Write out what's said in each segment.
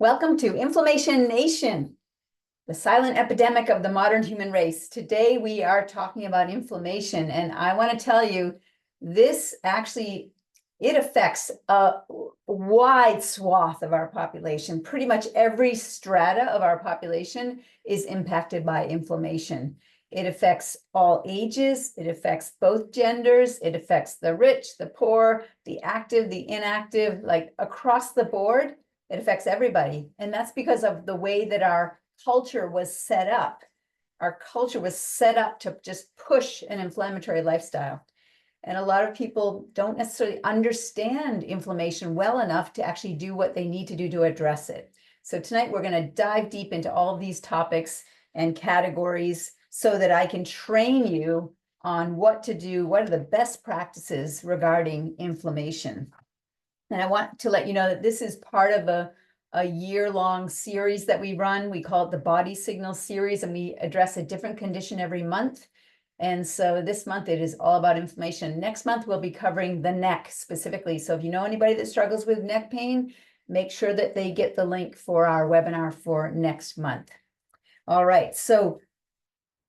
Welcome to Inflammation Nation, the silent epidemic of the modern human race. Today we are talking about inflammation, and I want to tell you, this actually, it affects a wide swath of our population. Pretty much every strata of our population is impacted by inflammation. It affects all ages, it affects both genders, it affects the rich, the poor, the active, the inactive, like across the board. It affects everybody. And that's because of the way that our culture was set up. Our culture was set up to just push an inflammatory lifestyle. And a lot of people don't necessarily understand inflammation well enough to actually do what they need to do to address it. So tonight we're going to dive deep into all of these topics and categories so that I can train you on what to do, what are the best practices regarding inflammation. And I want to let you know that this is part of a year-long series that we run. We call it the Body Signal series, and we address a different condition every month. And so this month it is all about inflammation. Next month we'll be covering the neck specifically. So if you know anybody that struggles with neck pain, make sure that they get the link for our webinar for next month. All right, so,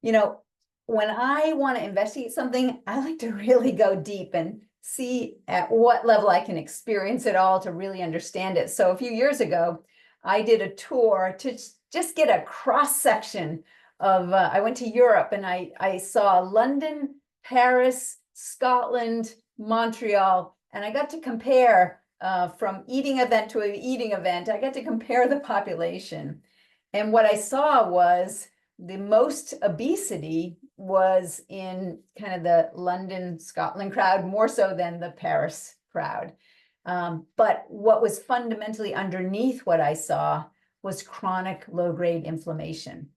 when I want to investigate something, I like to really go deep and see at what level I can experience it all to really understand it. So a few years ago, I did a tour to just get a cross section of, I went to Europe and I saw London, Paris, Scotland, Montreal, and I got to compare from eating event to eating event. I got to compare the population. And what I saw was the most obesity was in kind of the London, Scotland crowd, more so than the Paris crowd. But what was fundamentally underneath what I saw was chronic low-grade inflammation.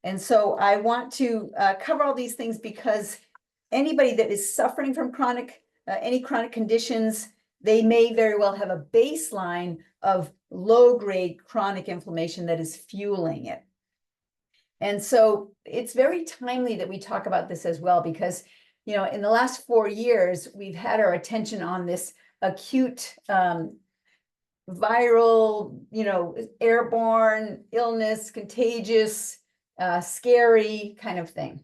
And so I want to cover all these things because anybody that is suffering from any chronic conditions, they may very well have a baseline of low-grade chronic inflammation that is fueling it. And so it's very timely that we talk about this as well, because, in the last 4 years, we've had our attention on this acute viral, airborne illness, contagious, scary kind of thing.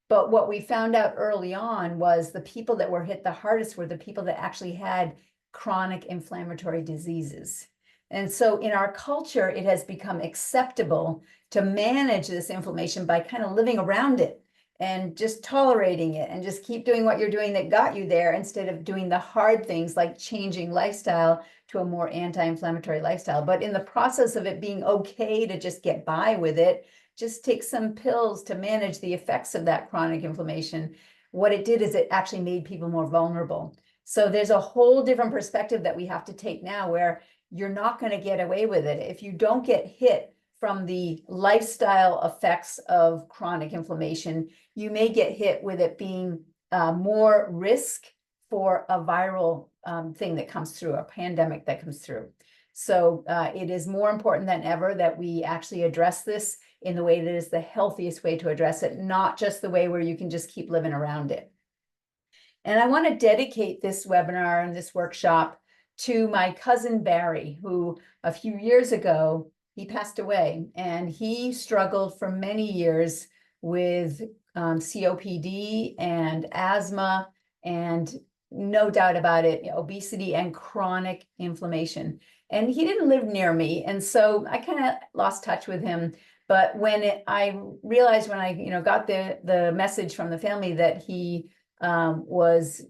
But what we found out early on was the people that were hit the hardest were the people that actually had chronic inflammatory diseases. And so in our culture, it has become acceptable to manage this inflammation by kind of living around it and just tolerating it and just keep doing what you're doing that got you there, instead of doing the hard things like changing lifestyle to a more anti-inflammatory lifestyle. But in the process of it being okay to just get by with it, just take some pills to manage the effects of that chronic inflammation, what it did is it actually made people more vulnerable. So there's a whole different perspective that we have to take now, where you're not going to get away with it. If you don't get hit from the lifestyle effects of chronic inflammation, you may get hit with it being more risk for a viral thing that comes through, a pandemic that comes through. So it is more important than ever that we actually address this in the way that is the healthiest way to address it, not just the way where you can just keep living around it. And I want to dedicate this webinar and this workshop to my cousin Barry, who a few years ago, he passed away, and he struggled for many years with COPD and asthma, and no doubt about it, obesity and chronic inflammation. And he didn't live near me, and so I kind of lost touch with him. But when I realized, when I got the message from the family that he was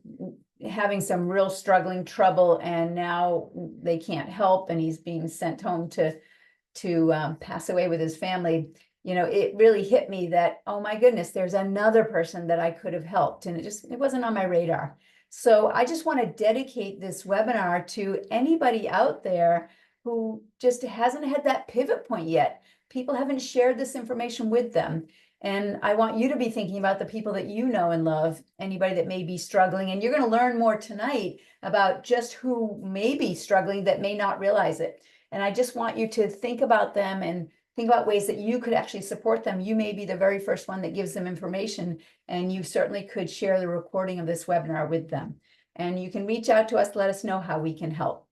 having some real struggling trouble, and now they can't help, and he's being sent home to pass away with his family, it really hit me that, oh my goodness, there's another person that I could have helped, and it wasn't on my radar. So I just want to dedicate this webinar to anybody out there who just hasn't had that pivot point yet. People haven't shared this information with them. And I want you to be thinking about the people that you know and love, anybody that may be struggling. And you're going to learn more tonight about just who may be struggling that may not realize it. And I just want you to think about them and think about ways that you could actually support them. You may be the very first one that gives them information, and you certainly could share the recording of this webinar with them. And you can reach out to us, let us know how we can help.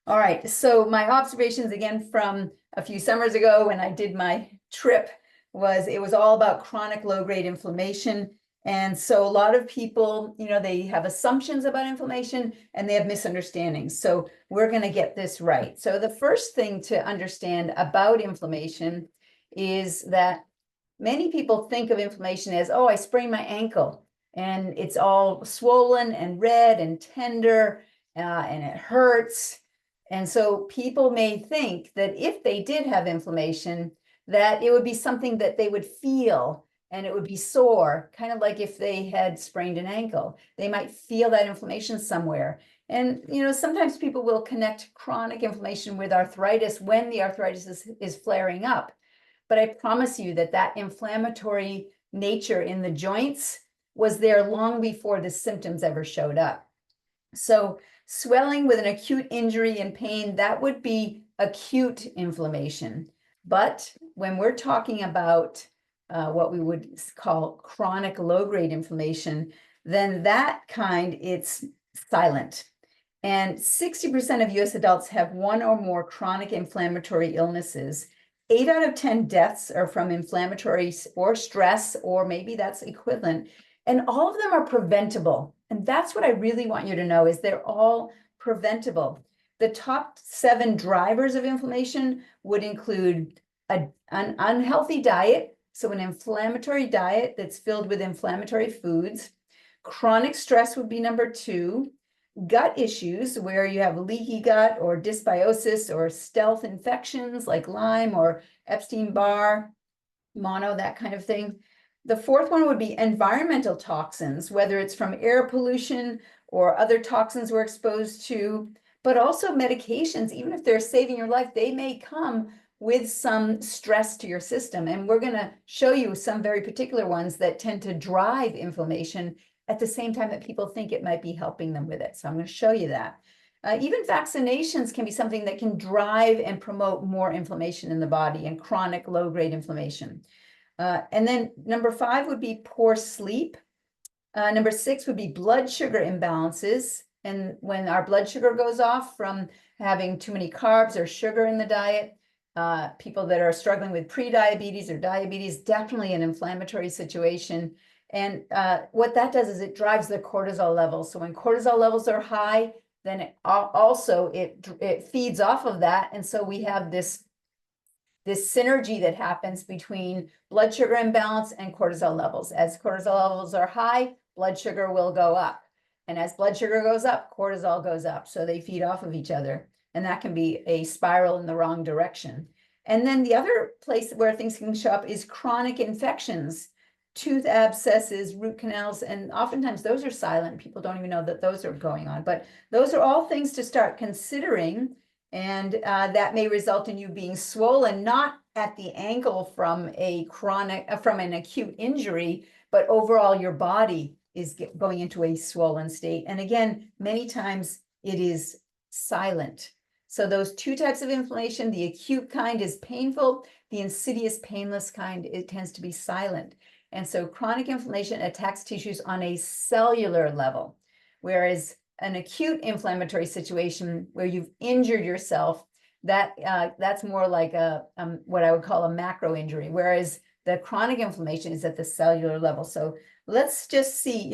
All right, so my observations again from a few summers ago when I did my trip was it was all about chronic low-grade inflammation. And so a lot of people, they have assumptions about inflammation and they have misunderstandings. So we're going to get this right. So the first thing to understand about inflammation is that many people think of inflammation as, oh, I sprained my ankle and it's all swollen and red and tender and it hurts. And so people may think that if they did have inflammation, that it would be something that they would feel and it would be sore, kind of like if they had sprained an ankle. They might feel that inflammation somewhere. And, sometimes people will connect chronic inflammation with arthritis when the arthritis is flaring up. But I promise you that inflammatory nature in the joints was there long before the symptoms ever showed up. So swelling with an acute injury and pain, that would be acute inflammation. But when we're talking about what we would call chronic low-grade inflammation, then that kind, it's silent. And 60% of US adults have one or more chronic inflammatory illnesses. 8 out of 10 deaths are from inflammatory or stress, or maybe that's equivalent. And all of them are preventable. And that's what I really want you to know is they're all preventable. The top 7 drivers of inflammation would include an unhealthy diet, so an inflammatory diet that's filled with inflammatory foods. Chronic stress would be number 2. Gut issues, where you have leaky gut or dysbiosis or stealth infections like Lyme or Epstein-Barr, mono, that kind of thing. The 4th one would be environmental toxins, whether it's from air pollution or other toxins we're exposed to, but also medications. Even if they're saving your life, they may come with some stress to your system. And we're going to show you some very particular ones that tend to drive inflammation at the same time that people think it might be helping them with it. So I'm going to show you that. Even vaccinations can be something that can drive and promote more inflammation in the body and chronic low-grade inflammation. And then number 5 would be poor sleep. Number 6 would be blood sugar imbalances. And when our blood sugar goes off from having too many carbs or sugar in the diet, people that are struggling with pre-diabetes or diabetes, definitely an inflammatory situation. And what that does is it drives the cortisol levels. So when cortisol levels are high, then it feeds off of that. And so we have this synergy that happens between blood sugar imbalance and cortisol levels. As cortisol levels are high, blood sugar will go up. And as blood sugar goes up, cortisol goes up. So they feed off of each other. And that can be a spiral in the wrong direction. And then the other place where things can show up is chronic infections, tooth abscesses, root canals, and oftentimes those are silent. People don't even know that those are going on. But those are all things to start considering. And that may result in you being swollen, not at the ankle from an acute injury, but overall your body is going into a swollen state. And again, many times it is silent. So those 2 types of inflammation, the acute kind is painful, the insidious, painless kind, it tends to be silent. And so chronic inflammation attacks tissues on a cellular level, whereas an acute inflammatory situation where you've injured yourself, that's more like what I would call a macro injury, whereas the chronic inflammation is at the cellular level. So let's just see,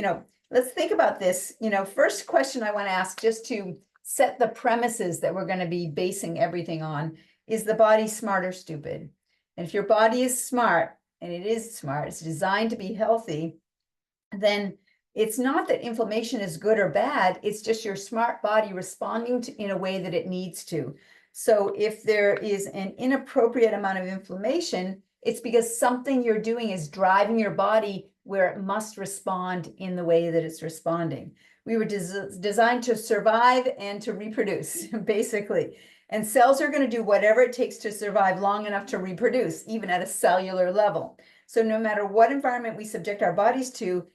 let's think about this. First question I want to ask, just to set the premises that we're going to be basing everything on, is the body smart or stupid? And if your body is smart, and it is smart, it's designed to be healthy, then it's not that inflammation is good or bad, it's just your smart body responding in a way that it needs to. So if there is an inappropriate amount of inflammation, it's because something you're doing is driving your body where it must respond in the way that it's responding. We were designed to survive and to reproduce, basically. And cells are going to do whatever it takes to survive long enough to reproduce, even at a cellular level. So no matter what environment we subject our bodies to,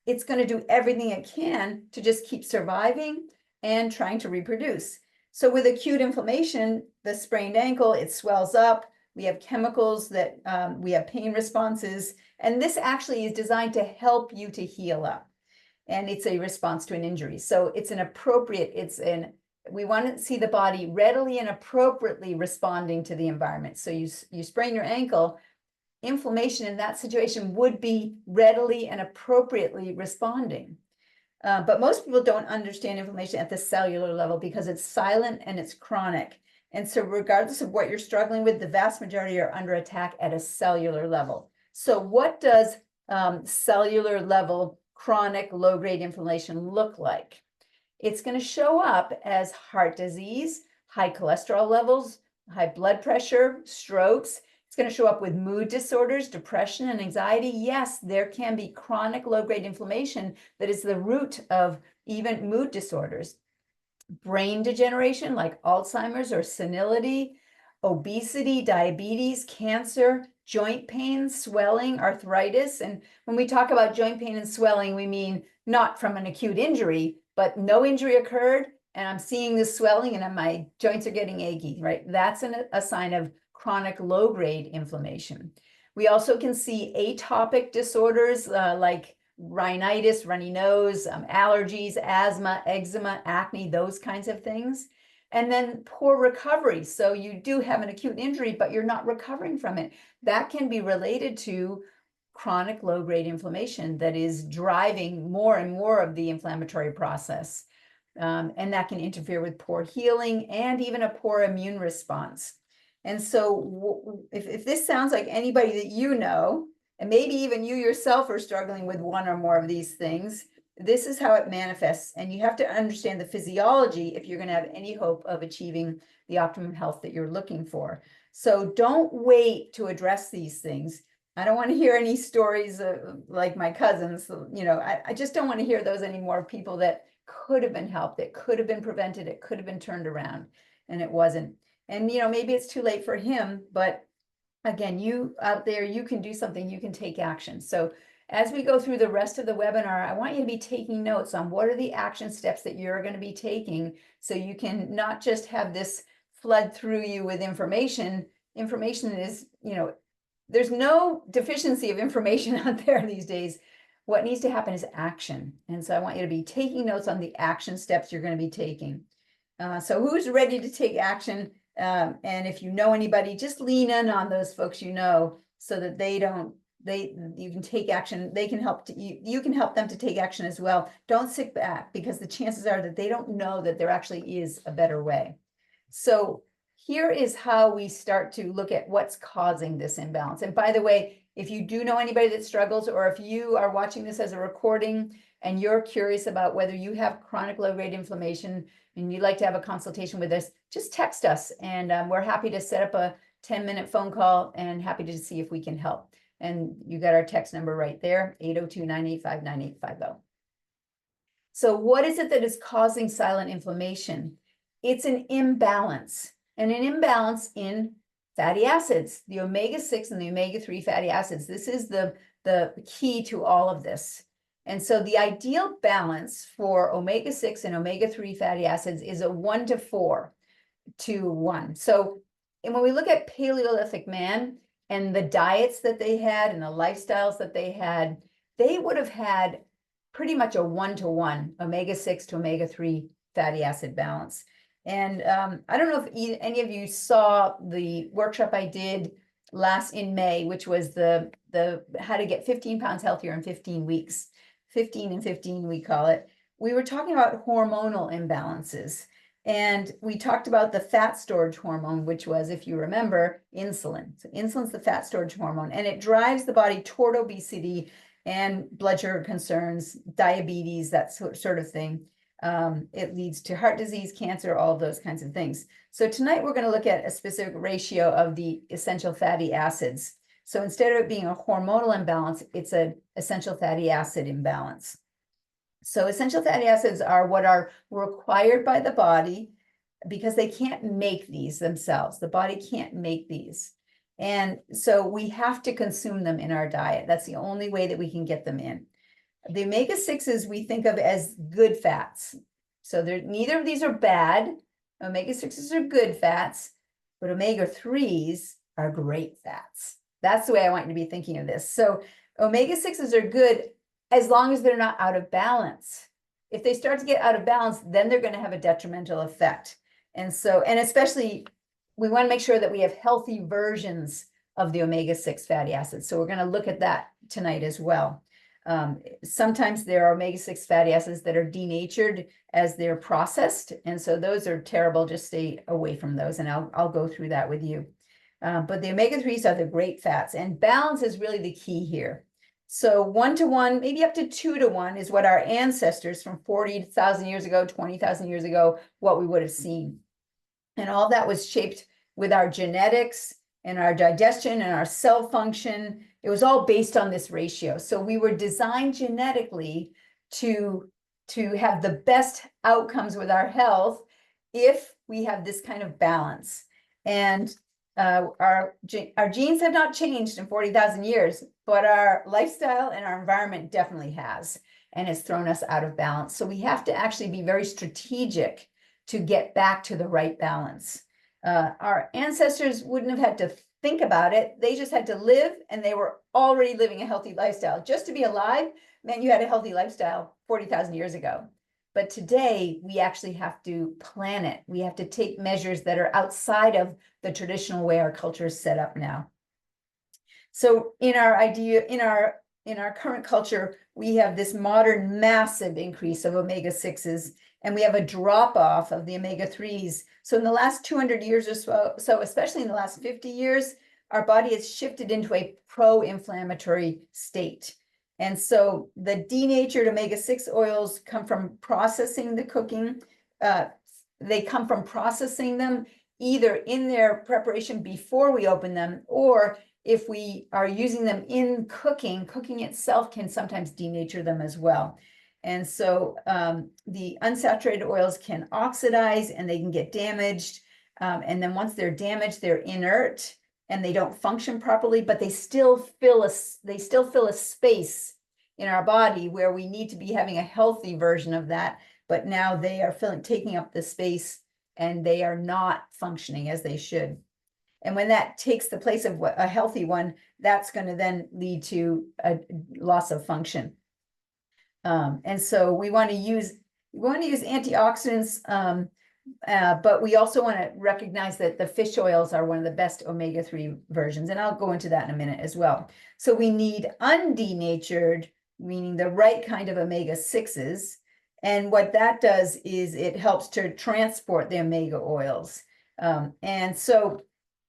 it's going to do everything it can to just keep surviving and trying to reproduce. So with acute inflammation, the sprained ankle, it swells up. We have chemicals that we have pain responses. And this actually is designed to help you to heal up. And it's a response to an injury. So it's an We want to see the body readily and appropriately responding to the environment. So you sprain your ankle, inflammation in that situation would be readily and appropriately responding. But most people don't understand inflammation at the cellular level because it's silent and it's chronic. And so regardless of what you're struggling with, the vast majority are under attack at a cellular level. So what does cellular level chronic low-grade inflammation look like? It's going to show up as heart disease, high cholesterol levels, high blood pressure, strokes. It's going to show up with mood disorders, depression, and anxiety. Yes, there can be chronic low-grade inflammation that is the root of even mood disorders. Brain degeneration like Alzheimer's or senility, obesity, diabetes, cancer, joint pain, swelling, arthritis. And when we talk about joint pain and swelling, we mean not from an acute injury, but no injury occurred and I'm seeing this swelling and my joints are getting achy, right? That's a sign of chronic low-grade inflammation. We also can see atopic disorders like rhinitis, runny nose, allergies, asthma, eczema, acne, those kinds of things. And then poor recovery. So you do have an acute injury, but you're not recovering from it. That can be related to chronic low-grade inflammation that is driving more and more of the inflammatory process. And that can interfere with poor healing and even a poor immune response. And so if this sounds like anybody that you know, and maybe even you yourself are struggling with one or more of these things, this is how it manifests. And you have to understand the physiology if you're going to have any hope of achieving the optimum health that you're looking for. So don't wait to address these things. I don't want to hear any stories like my cousins. You know, I just don't want to hear those anymore. People that could have been helped, it could have been prevented, it could have been turned around, and it wasn't. And, you know, maybe it's too late for him, but again, you out there, you can do something, you can take action. So as we go through the rest of the webinar, I want you to be taking notes on what are the action steps that you're going to be taking so you can not just have this flood through you with information. Information is, you know, there's no deficiency of information out there these days. What needs to happen is action. And so I want you to be taking notes on the action steps you're going to be taking. So who's ready to take action? And if you know anybody, just lean in on those folks you know so that you can take action. They can help you can help them to take action as well. Don't sit back because the chances are that they don't know that there actually is a better way. So here is how we start to look at what's causing this imbalance. And by the way, if you do know anybody that struggles, or if you are watching this as a recording and you're curious about whether you have chronic low-grade inflammation and you'd like to have a consultation with us, just text us and we're happy to set up a 10-minute phone call and happy to see if we can help. And you got our text number right there, 802-985-9850. So what is it that is causing silent inflammation? It's an imbalance, and an imbalance in fatty acids, the omega-6 and the omega-3 fatty acids. This is the key to all of this. And so the ideal balance for omega-6 and omega-3 fatty acids is a 1:4:1. So, and when we look at Paleolithic man and the diets that they had and the lifestyles that they had, they would have had pretty much a 1:1 omega-6 to omega-3 fatty acid balance. And I don't know if any of you saw the workshop I did in May, which was the how to get 15 pounds healthier in 15 weeks, 15 and 15, we call it. We were talking about hormonal imbalances. And we talked about the fat storage hormone, which was, if you remember, insulin. So insulin's the fat storage hormone, and it drives the body toward obesity and blood sugar concerns, diabetes, that sort of thing. It leads to heart disease, cancer, all of those kinds of things. So tonight we're going to look at a specific ratio of the essential fatty acids. So instead of it being a hormonal imbalance, it's an essential fatty acid imbalance. So essential fatty acids are what are required by the body because they can't make these themselves. The body can't make these. And so we have to consume them in our diet. That's the only way that we can get them in. The omega-6s we think of as good fats. So neither of these are bad. Omega-6s are good fats, but omega-3s are great fats. That's the way I want you to be thinking of this. So omega-6s are good as long as they're not out of balance. if they start to get out of balance, then they're going to have a detrimental effect. And so, and especially, we want to make sure that we have healthy versions of the omega-6 fatty acids. So we're going to look at that tonight as well. Sometimes there are omega-6 fatty acids that are denatured as they're processed. And so those are terrible. Just stay away from those. And I'll go through that with you. But the omega-3s are the great fats, and balance is really the key here. So 1 to 1, maybe up to 2 to 1 is what our ancestors from 40,000 years ago, 20,000 years ago, what we would have seen. And all that was shaped with our genetics and our digestion and our cell function. It was all based on this ratio. So we were designed genetically to have the best outcomes with our health if we have this kind of balance. And our genes have not changed in 40,000 years, but our lifestyle and our environment definitely has, and has thrown us out of balance. So we have to actually be very strategic to get back to the right balance. Our ancestors wouldn't have had to think about it. They just had to live, and they were already living a healthy lifestyle. Just to be alive meant you had a healthy lifestyle 40,000 years ago. But today, we actually have to plan it. We have to take measures that are outside of the traditional way our culture is set up now. So in our current culture, we have this modern massive increase of omega-6s, and we have a drop off of the omega-3s. So in the last 200 years or so, especially in the last 50 years, our body has shifted into a pro-inflammatory state. And so the denatured omega-6 oils come from processing the cooking. They come from processing them either in their preparation before we open them, or if we are using them in cooking, cooking itself can sometimes denature them as well. And so the unsaturated oils can oxidize and they can get damaged. And then once they're damaged, they're inert and they don't function properly, but they still fill a space in our body where we need to be having a healthy version of that. But now they are taking up the space, and they are not functioning as they should. And when that takes the place of a healthy one, that's going to then lead to a loss of function. And so we want to use antioxidants, but we also want to recognize that the fish oils are one of the best omega-3 versions, and I'll go into that in a minute as well. So we need undenatured, meaning the right kind of omega-6s, and what that does is it helps to transport the omega oils. And so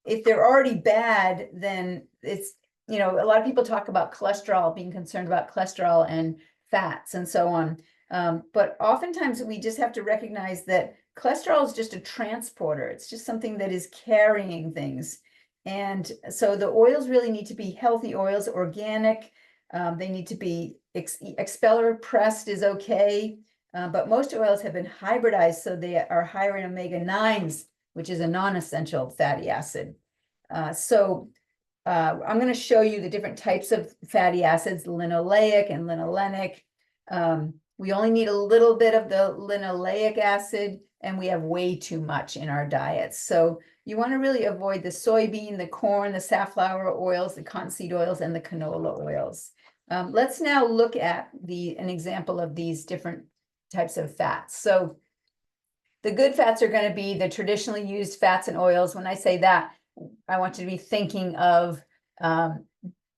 if they're already bad, then it's, a lot of people talk about cholesterol, being concerned about cholesterol and fats and so on. But oftentimes we just have to recognize that cholesterol is just a transporter. It's just something that is carrying things. And so the oils really need to be healthy oils, organic. They need to be expeller pressed is okay. But most oils have been hybridized, so they are higher in omega-9s, which is a non-essential fatty acid. So I'm going to show you the different types of fatty acids, linoleic and linolenic. We only need a little bit of the linoleic acid, and we have way too much in our diets. So you want to really avoid the soybean, the corn, the safflower oils, the cottonseed oils, and the canola oils. Let's now look at an example of these different types of fats. So the good fats are going to be the traditionally used fats and oils. When I say that, I want you to be thinking of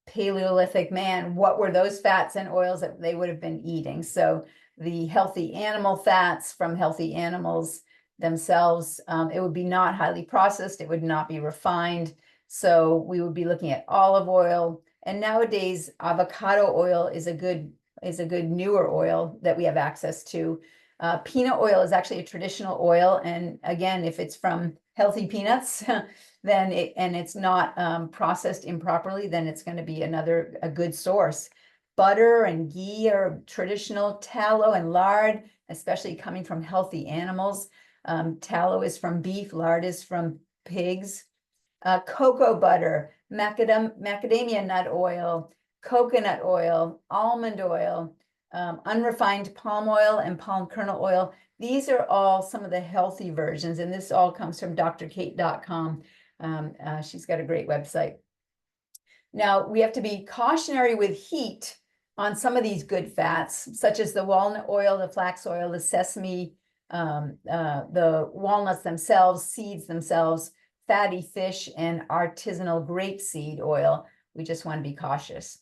Paleolithic man. What were those fats and oils that they would have been eating? So the healthy animal fats from healthy animals themselves, it would be not highly processed. It would not be refined. So we would be looking at olive oil. And nowadays, avocado oil is a good newer oil that we have access to. Peanut oil is actually a traditional oil. And again, if it's from healthy peanuts, then it's not processed improperly, then it's going to be a good source. Butter and ghee are traditional. Tallow and lard, especially coming from healthy animals. Tallow is from beef, lard is from pigs. Cocoa butter, macadamia nut oil, coconut oil, almond oil, unrefined palm oil, and palm kernel oil. These are all some of the healthy versions, and this all comes from drkate.com. She's got a great website. Now, we have to be cautionary with heat on some of these good fats, such as the walnut oil, the flax oil, the sesame, the walnuts themselves, seeds themselves, fatty fish, and artisanal grapeseed oil. We just want to be cautious.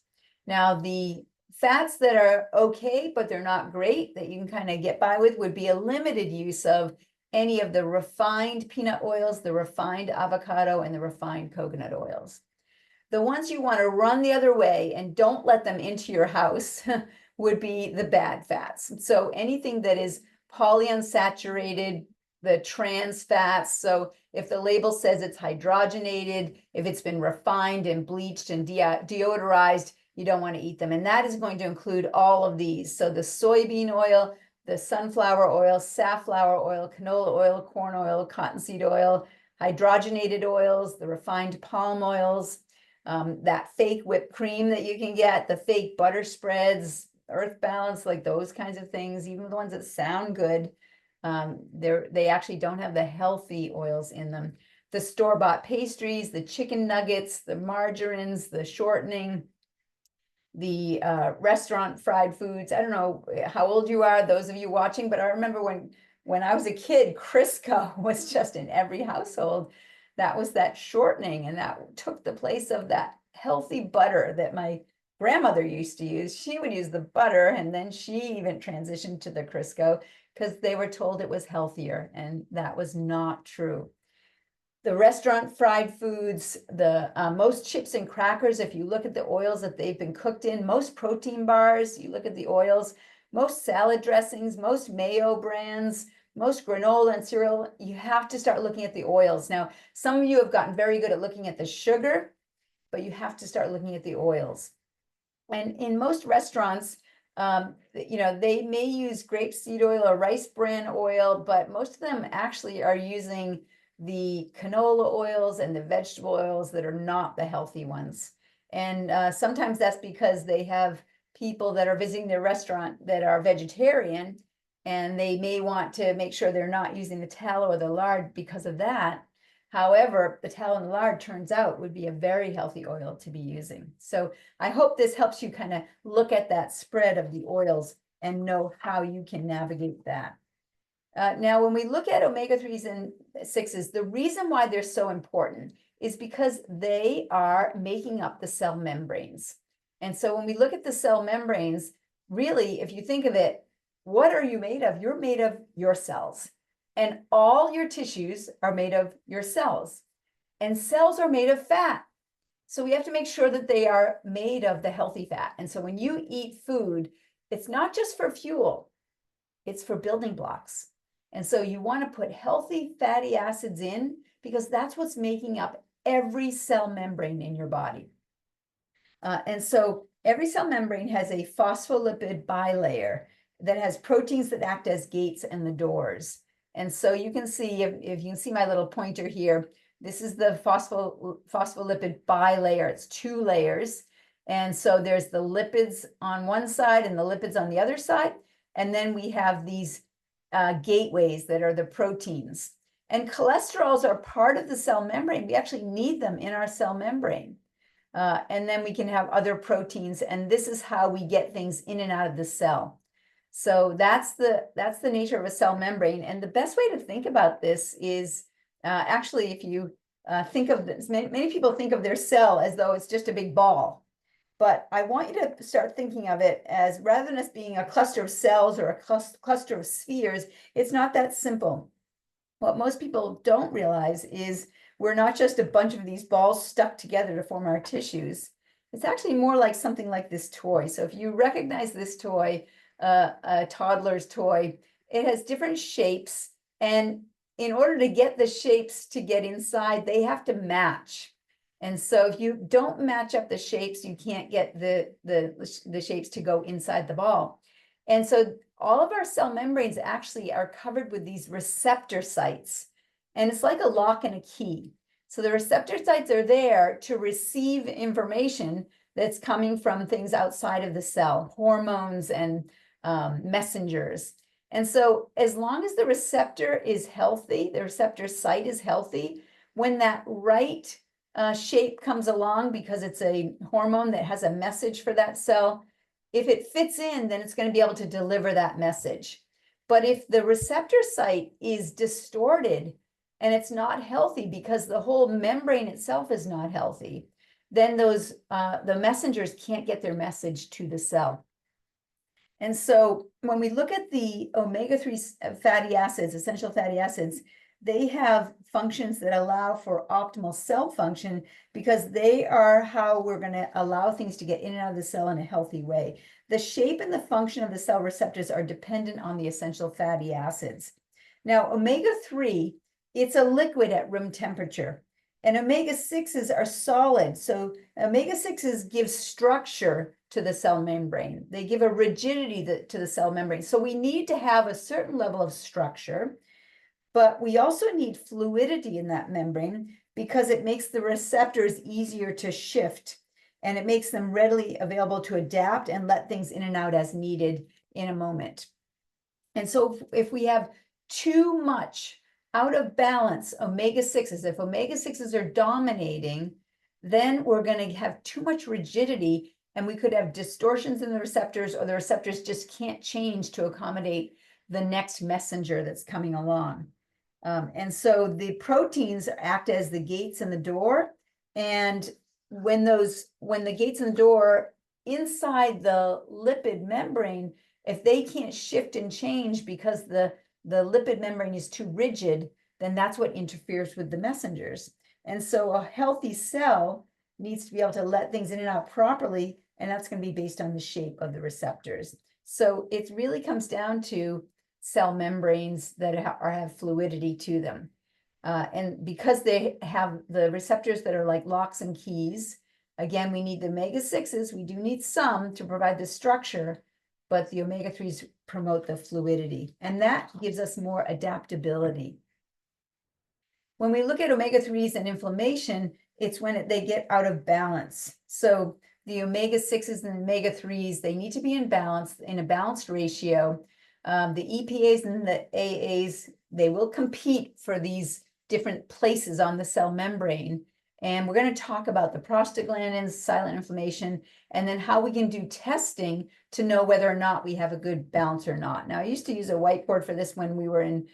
Now, the fats that are okay, but they're not great, that you can kind of get by with, would be a limited use of any of the refined peanut oils, the refined avocado, and the refined coconut oils. The ones you want to run the other way and don't let them into your house would be the bad fats. So anything that is polyunsaturated, the trans fats. So if the label says it's hydrogenated, if it's been refined and bleached and deodorized, you don't want to eat them. And that is going to include all of these. So the soybean oil, the sunflower oil, safflower oil, canola oil, corn oil, cottonseed oil, hydrogenated oils, the refined palm oils, that fake whipped cream that you can get, the fake butter spreads, earth balance, like those kinds of things, even the ones that sound good, they actually don't have the healthy oils in them. The store-bought pastries, the chicken nuggets, the margarines, the shortening, the restaurant fried foods. I don't know how old you are, those of you watching, but I remember when I was a kid, Crisco was just in every household. That was that shortening, and that took the place of that healthy butter that my grandmother used to use. She would use the butter, and then she even transitioned to the Crisco because they were told it was healthier, and that was not true. The restaurant fried foods, the most chips and crackers, if you look at the oils that they've been cooked in, most protein bars, you look at the oils, most salad dressings, most mayo brands, most granola and cereal, you have to start looking at the oils. Now, some of you have gotten very good at looking at the sugar, but you have to start looking at the oils. And in most restaurants, they may use grapeseed oil or rice bran oil, but most of them actually are using the canola oils and the vegetable oils that are not the healthy ones. And sometimes that's because they have people that are visiting their restaurant that are vegetarian, and they may want to make sure they're not using the tallow or the lard because of that. However, the tallow and the lard turns out would be a very healthy oil to be using. So I hope this helps you kind of look at that spread of the oils and know how you can navigate that. Now, when we look at omega-3s and 6s, the reason why they're so important is because they are making up the cell membranes. And so when we look at the cell membranes, really, if you think of it, what are you made of? You're made of your cells. And all your tissues are made of your cells. And cells are made of fat. So we have to make sure that they are made of the healthy fat. And so when you eat food, it's not just for fuel, it's for building blocks. And so you want to put healthy fatty acids in because that's what's making up every cell membrane in your body. And so every cell membrane has a phospholipid bilayer that has proteins that act as gates and the doors. And so you can see, if you can see my little pointer here, this is the phospholipid bilayer. It's 2 layers. And so there's the lipids on one side and the lipids on the other side. And then we have these gateways that are the proteins. And cholesterols are part of the cell membrane. We actually need them in our cell membrane. And then we can have other proteins. And this is how we get things in and out of the cell. So that's the nature of a cell membrane. And the best way to think about this is actually, if you think of this, many people think of their cell as though it's just a big ball. But I want you to start thinking of it as, rather than us being a cluster of cells or a cluster of spheres, it's not that simple. What most people don't realize is we're not just a bunch of these balls stuck together to form our tissues. It's actually more like something like this toy. So if you recognize this toy, a toddler's toy, it has different shapes. And in order to get the shapes to get inside, they have to match. And so if you don't match up the shapes, you can't get the shapes to go inside the ball. And so all of our cell membranes actually are covered with these receptor sites. And it's like a lock and a key. So the receptor sites are there to receive information that's coming from things outside of the cell, hormones and messengers. And so as long as the receptor is healthy, the receptor site is healthy, when that right shape comes along because it's a hormone that has a message for that cell, if it fits in, then it's going to be able to deliver that message. But if the receptor site is distorted and it's not healthy because the whole membrane itself is not healthy, then those the messengers can't get their message to the cell. And so when we look at the omega-3 fatty acids, essential fatty acids, they have functions that allow for optimal cell function because they are how we're going to allow things to get in and out of the cell in a healthy way. The shape and the function of the cell receptors are dependent on the essential fatty acids. Now, omega-3, it's a liquid at room temperature, and omega-6s are solid. So omega-6s give structure to the cell membrane. They give a rigidity to the cell membrane. So we need to have a certain level of structure, but we also need fluidity in that membrane because it makes the receptors easier to shift, and it makes them readily available to adapt and let things in and out as needed in a moment. And so if we have too much out of balance omega-6s, if omega-6s are dominating, then we're going to have too much rigidity, and we could have distortions in the receptors, or the receptors just can't change to accommodate the next messenger that's coming along. And so the proteins act as the gates and the door. And when the gates and the door inside the lipid membrane, if they can't shift and change because the lipid membrane is too rigid, then that's what interferes with the messengers. And so a healthy cell needs to be able to let things in and out properly, and that's going to be based on the shape of the receptors. So it really comes down to cell membranes that have fluidity to them. And because they have the receptors that are like locks and keys, again, we need the omega-6s. We do need some to provide the structure, but the omega-3s promote the fluidity, and that gives us more adaptability. When we look at omega-3s and inflammation, it's when they get out of balance. So the omega-6s and omega-3s, they need to be in balance, in a balanced ratio. The EPAs and the AAs, they will compete for these different places on the cell membrane. And we're going to talk about the prostaglandins, silent inflammation, and then how we can do testing to know whether or not we have a good balance or not. Now, I used to use a whiteboard for this when we were in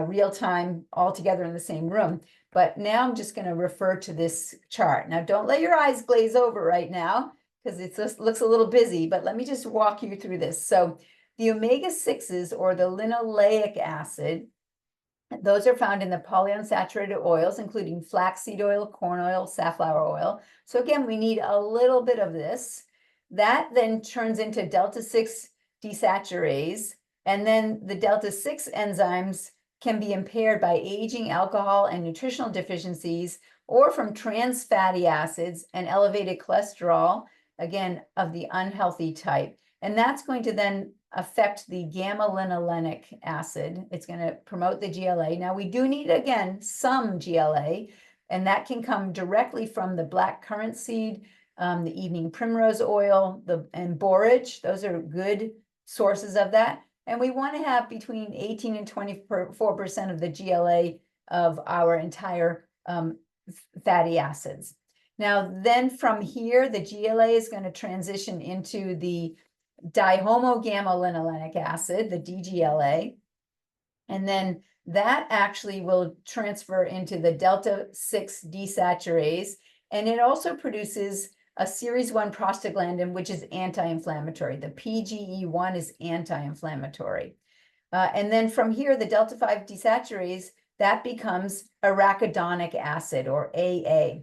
real time all together in the same room, but now I'm just going to refer to this chart. Now, don't let your eyes glaze over right now because it just looks a little busy, but let me just walk you through this. So the omega-6s, or the linoleic acid, those are found in the polyunsaturated oils, including flaxseed oil, corn oil, safflower oil. So again, we need a little bit of this. That then turns into delta-6 desaturase, and then the delta-6 enzymes can be impaired by aging, alcohol, and nutritional deficiencies, or from trans fatty acids and elevated cholesterol, again, of the unhealthy type. And that's going to then affect the gamma-linolenic acid. It's going to promote the GLA. Now, we do need, again, some GLA, and that can come directly from the black currant seed, the evening primrose oil, and borage. Those are good sources of that. And we want to have between 18 and 24% of the GLA of our entire fatty acids. Now, then from here, the GLA is going to transition into the dihomogamma-linolenic acid, the DGLA, and then that actually will transfer into the delta-6 desaturase, and it also produces a series 1 prostaglandin, which is anti-inflammatory. The PGE1 is anti-inflammatory. And then from here, the delta-5 desaturase, that becomes arachidonic acid, or AA.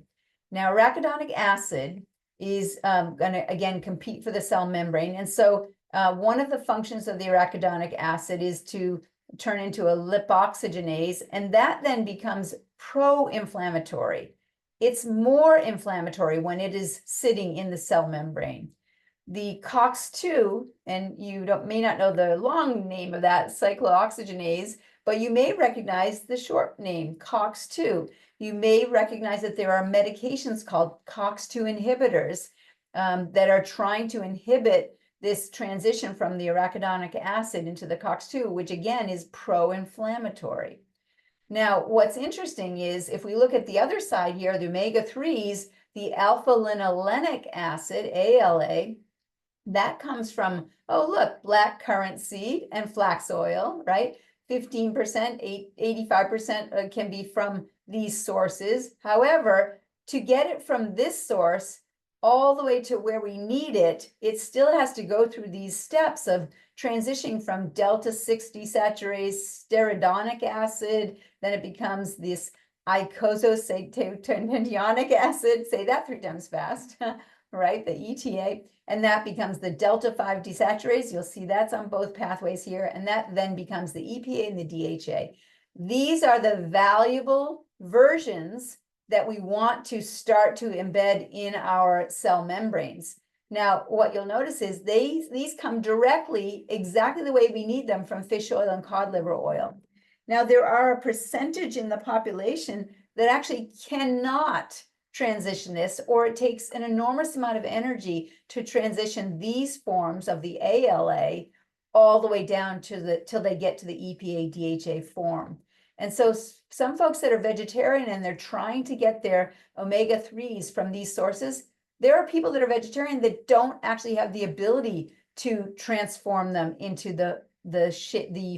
Now, arachidonic acid is going to, again, compete for the cell membrane. And so one of the functions of the arachidonic acid is to turn into a lipoxygenase, and that then becomes pro-inflammatory. It's more inflammatory when it is sitting in the cell membrane. The COX-2, and you may not know the long name of that, cyclooxygenase, but you may recognize the short name, COX-2. You may recognize that there are medications called COX-2 inhibitors that are trying to inhibit this transition from the arachidonic acid into the COX-2, which again is pro-inflammatory. Now, what's interesting is if we look at the other side here, the omega-3s, the alpha-linolenic acid, ALA, That comes from, oh, look, black currant seed and flax oil, right? 15%, 85% can be from these sources. However, to get it from this source all the way to where we need it, it still has to go through these steps of transitioning from delta-6 desaturase stearidonic acid, then it becomes this icosahexaenoic acid, say that 3 times fast, right, the ETA, and that becomes the delta-5 desaturase. You'll see that's on both pathways here, and that then becomes the EPA and the DHA. These are the valuable versions that we want to start to embed in our cell membranes. Now, what you'll notice is these come directly, exactly the way we need them, from fish oil and cod liver oil. Now, there are a percentage in the population that actually cannot transition this, or it takes an enormous amount of energy to transition these forms of the ALA all the way down to till they get to the EPA DHA form. And so some folks that are vegetarian and they're trying to get their omega-3s from these sources, there are people that are vegetarian that don't actually have the ability to transform them into the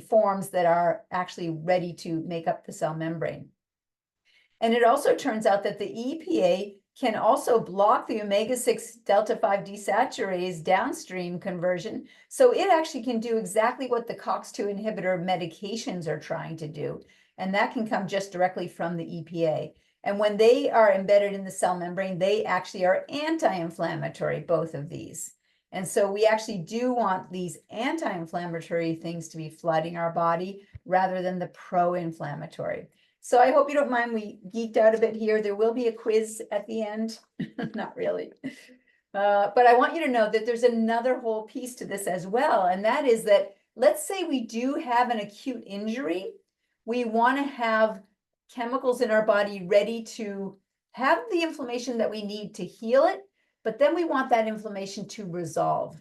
forms that are actually ready to make up the cell membrane. And it also turns out that the EPA can also block the omega-6 delta-5 desaturase downstream conversion. So it actually can do exactly what the COX-2 inhibitor medications are trying to do. And that can come just directly from the EPA. And when they are embedded in the cell membrane, they actually are anti-inflammatory, both of these. And so we actually do want these anti-inflammatory things to be flooding our body rather than the pro-inflammatory. So I hope you don't mind, we geeked out a bit here. There will be a quiz at the end. Not really. But I want you to know that there's another whole piece to this as well. And that is that, let's say we do have an acute injury. We want to have chemicals in our body ready to have the inflammation that we need to heal it, but then we want that inflammation to resolve.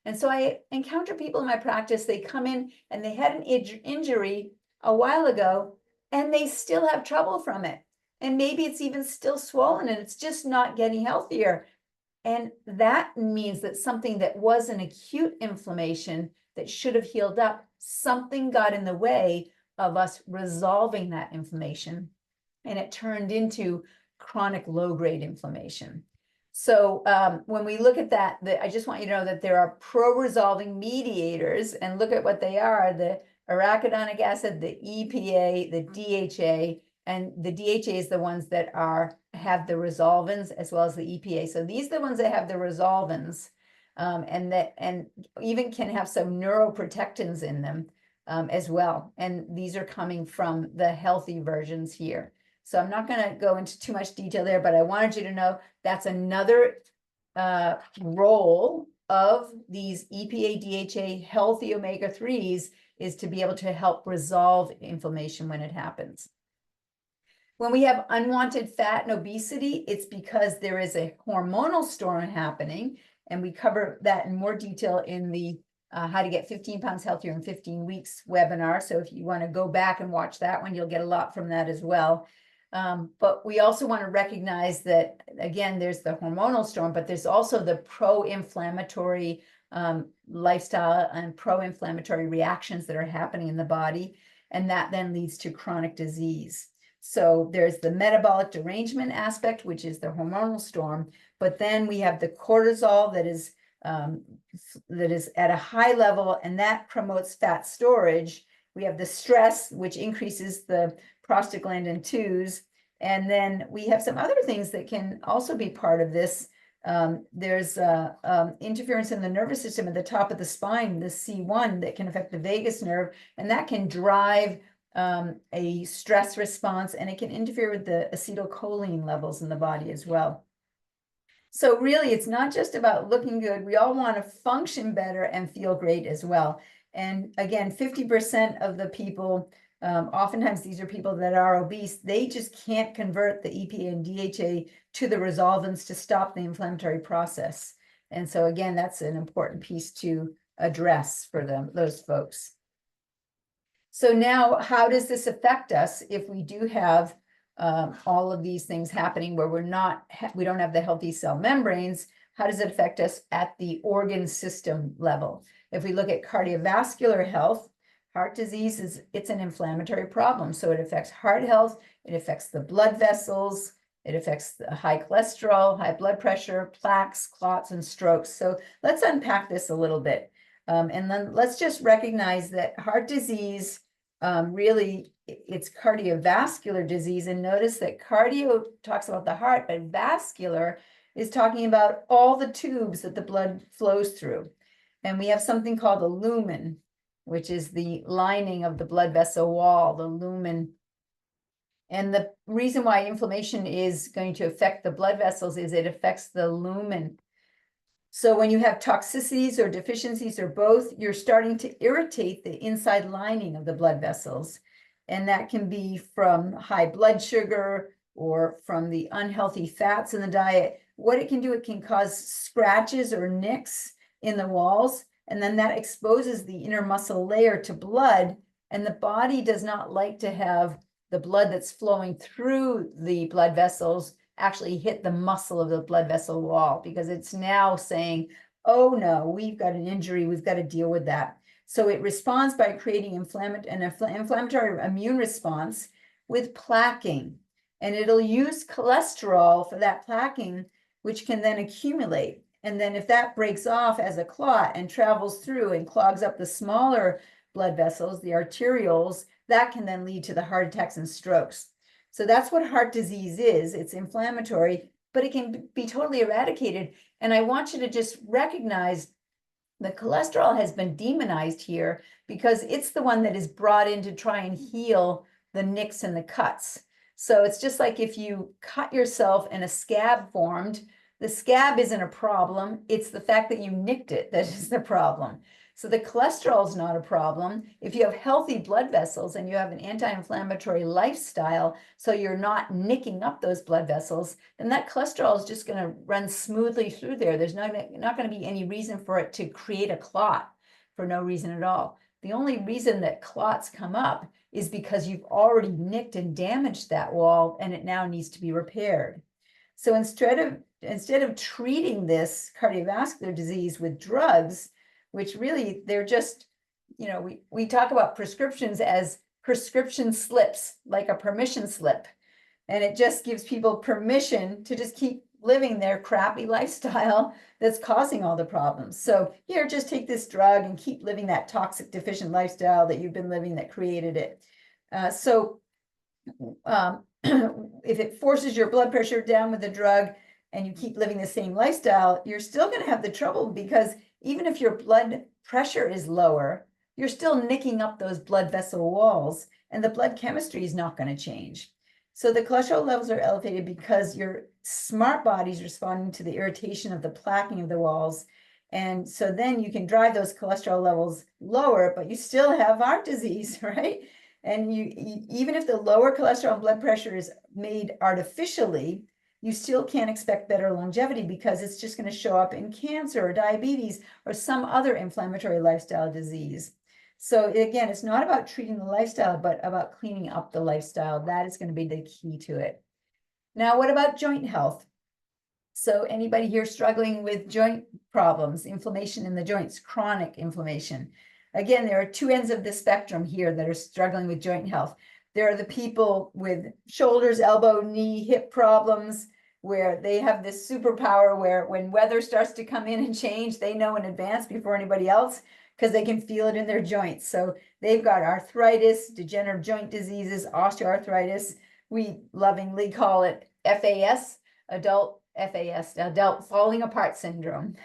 And so I encounter people in my practice, they come in and they had an injury a while ago, and they still have trouble from it. And maybe it's even still swollen and it's just not getting healthier. And that means that something that was an acute inflammation that should have healed up, something got in the way of us resolving that inflammation, and it turned into chronic low-grade inflammation. So when we look at that, I just want you to know that there are pro-resolving mediators, and look at what they are: the arachidonic acid, the EPA, the DHA, and the DHA is the ones that have the resolvins as well as the EPA. So these are the ones that have the resolvins, and even can have some neuroprotectins in them as well. And these are coming from the healthy versions here. So I'm not going to go into too much detail there, but I wanted you to know that's another role of these EPA, DHA, healthy omega-3s, is to be able to help resolve inflammation when it happens. When we have unwanted fat and obesity, it's because there is a hormonal storm happening, and we cover that in more detail in the How to Get 15 Pounds Healthier in 15 Weeks webinar. So if you want to go back and watch that one, you'll get a lot from that as well. But we also want to recognize that, again, there's the hormonal storm, but there's also the pro-inflammatory lifestyle and pro-inflammatory reactions that are happening in the body, and that then leads to chronic disease. So there's the metabolic derangement aspect, which is the hormonal storm, but then we have the cortisol that is at a high level, and that promotes fat storage. We have the stress, which increases the prostaglandin 2s, and then we have some other things that can also be part of this. There's interference in the nervous system at the top of the spine, the C1, that can affect the vagus nerve, and that can drive a stress response, and it can interfere with the acetylcholine levels in the body as well. So really, it's not just about looking good. We all want to function better and feel great as well. And again, 50% of the people, oftentimes these are people that are obese, they just can't convert the EPA and DHA to the resolvins to stop the inflammatory process. And so again, that's an important piece to address for those folks. So now, how does this affect us if we do have all of these things happening where we don't have the healthy cell membranes? how does it affect us at the organ system level? If we look at cardiovascular health, heart disease it's an inflammatory problem. So it affects heart health, it affects the blood vessels, it affects the high cholesterol, high blood pressure, plaques, clots, and strokes. So let's unpack this a little bit. And then let's just recognize that heart disease, really, it's cardiovascular disease. And notice that cardio talks about the heart, but vascular is talking about all the tubes that the blood flows through. And we have something called a lumen, which is the lining of the blood vessel wall, the lumen. And the reason why inflammation is going to affect the blood vessels is it affects the lumen. So when you have toxicities or deficiencies or both, you're starting to irritate the inside lining of the blood vessels. And that can be from high blood sugar or from the unhealthy fats in the diet. What it can do, it can cause scratches or nicks in the walls. And then that exposes the inner muscle layer to blood. And the body does not like to have the blood that's flowing through the blood vessels actually hit the muscle of the blood vessel wall, because it's now saying, oh no, we've got an injury, we've got to deal with that. So it responds by creating an inflammatory immune response with plaquing. And it'll use cholesterol for that plaquing, which can then accumulate. And then if that breaks off as a clot and travels through and clogs up the smaller blood vessels, the arterioles, that can then lead to the heart attacks and strokes. So that's what heart disease is. It's inflammatory, but it can be totally eradicated. And I want you to just recognize the cholesterol has been demonized here because it's the one that is brought in to try and heal the nicks and the cuts. So it's just like if you cut yourself and a scab formed, the scab isn't a problem. It's the fact that you nicked it that is the problem. So the cholesterol is not a problem. If you have healthy blood vessels and you have an anti-inflammatory lifestyle, so you're not nicking up those blood vessels, then that cholesterol is just going to run smoothly through there. There's not going to be any reason for it to create a clot for no reason at all. The only reason that clots come up is because you've already nicked and damaged that wall and it now needs to be repaired. So instead of treating this cardiovascular disease with drugs, which really they're just, we talk about prescriptions as prescription slips, like a permission slip. And it just gives people permission to just keep living their crappy lifestyle that's causing all the problems. So here, just take this drug and keep living that toxic, deficient lifestyle that you've been living that created it. If it forces your blood pressure down with the drug and you keep living the same lifestyle, you're still going to have the trouble, because even if your blood pressure is lower, you're still nicking up those blood vessel walls, and the blood chemistry is not going to change. So the cholesterol levels are elevated because your smart body's responding to the irritation of the plaquing of the walls. And so then you can drive those cholesterol levels lower, but you still have heart disease, right? And even if the lower cholesterol and blood pressure is made artificially, you still can't expect better longevity, because it's just going to show up in cancer or diabetes or some other inflammatory lifestyle disease. So again, it's not about treating the lifestyle, but about cleaning up the lifestyle. That is going to be the key to it. Now, what about joint health? So anybody here struggling with joint problems, inflammation in the joints, chronic inflammation? Again, there are two ends of the spectrum here that are struggling with joint health. There are the people with shoulders, elbow, knee, hip problems, where they have this superpower where when weather starts to come in and change, they know in advance before anybody else, because they can feel it in their joints. So they've got arthritis, degenerative joint diseases, osteoarthritis. We lovingly call it FAS, adult falling apart syndrome.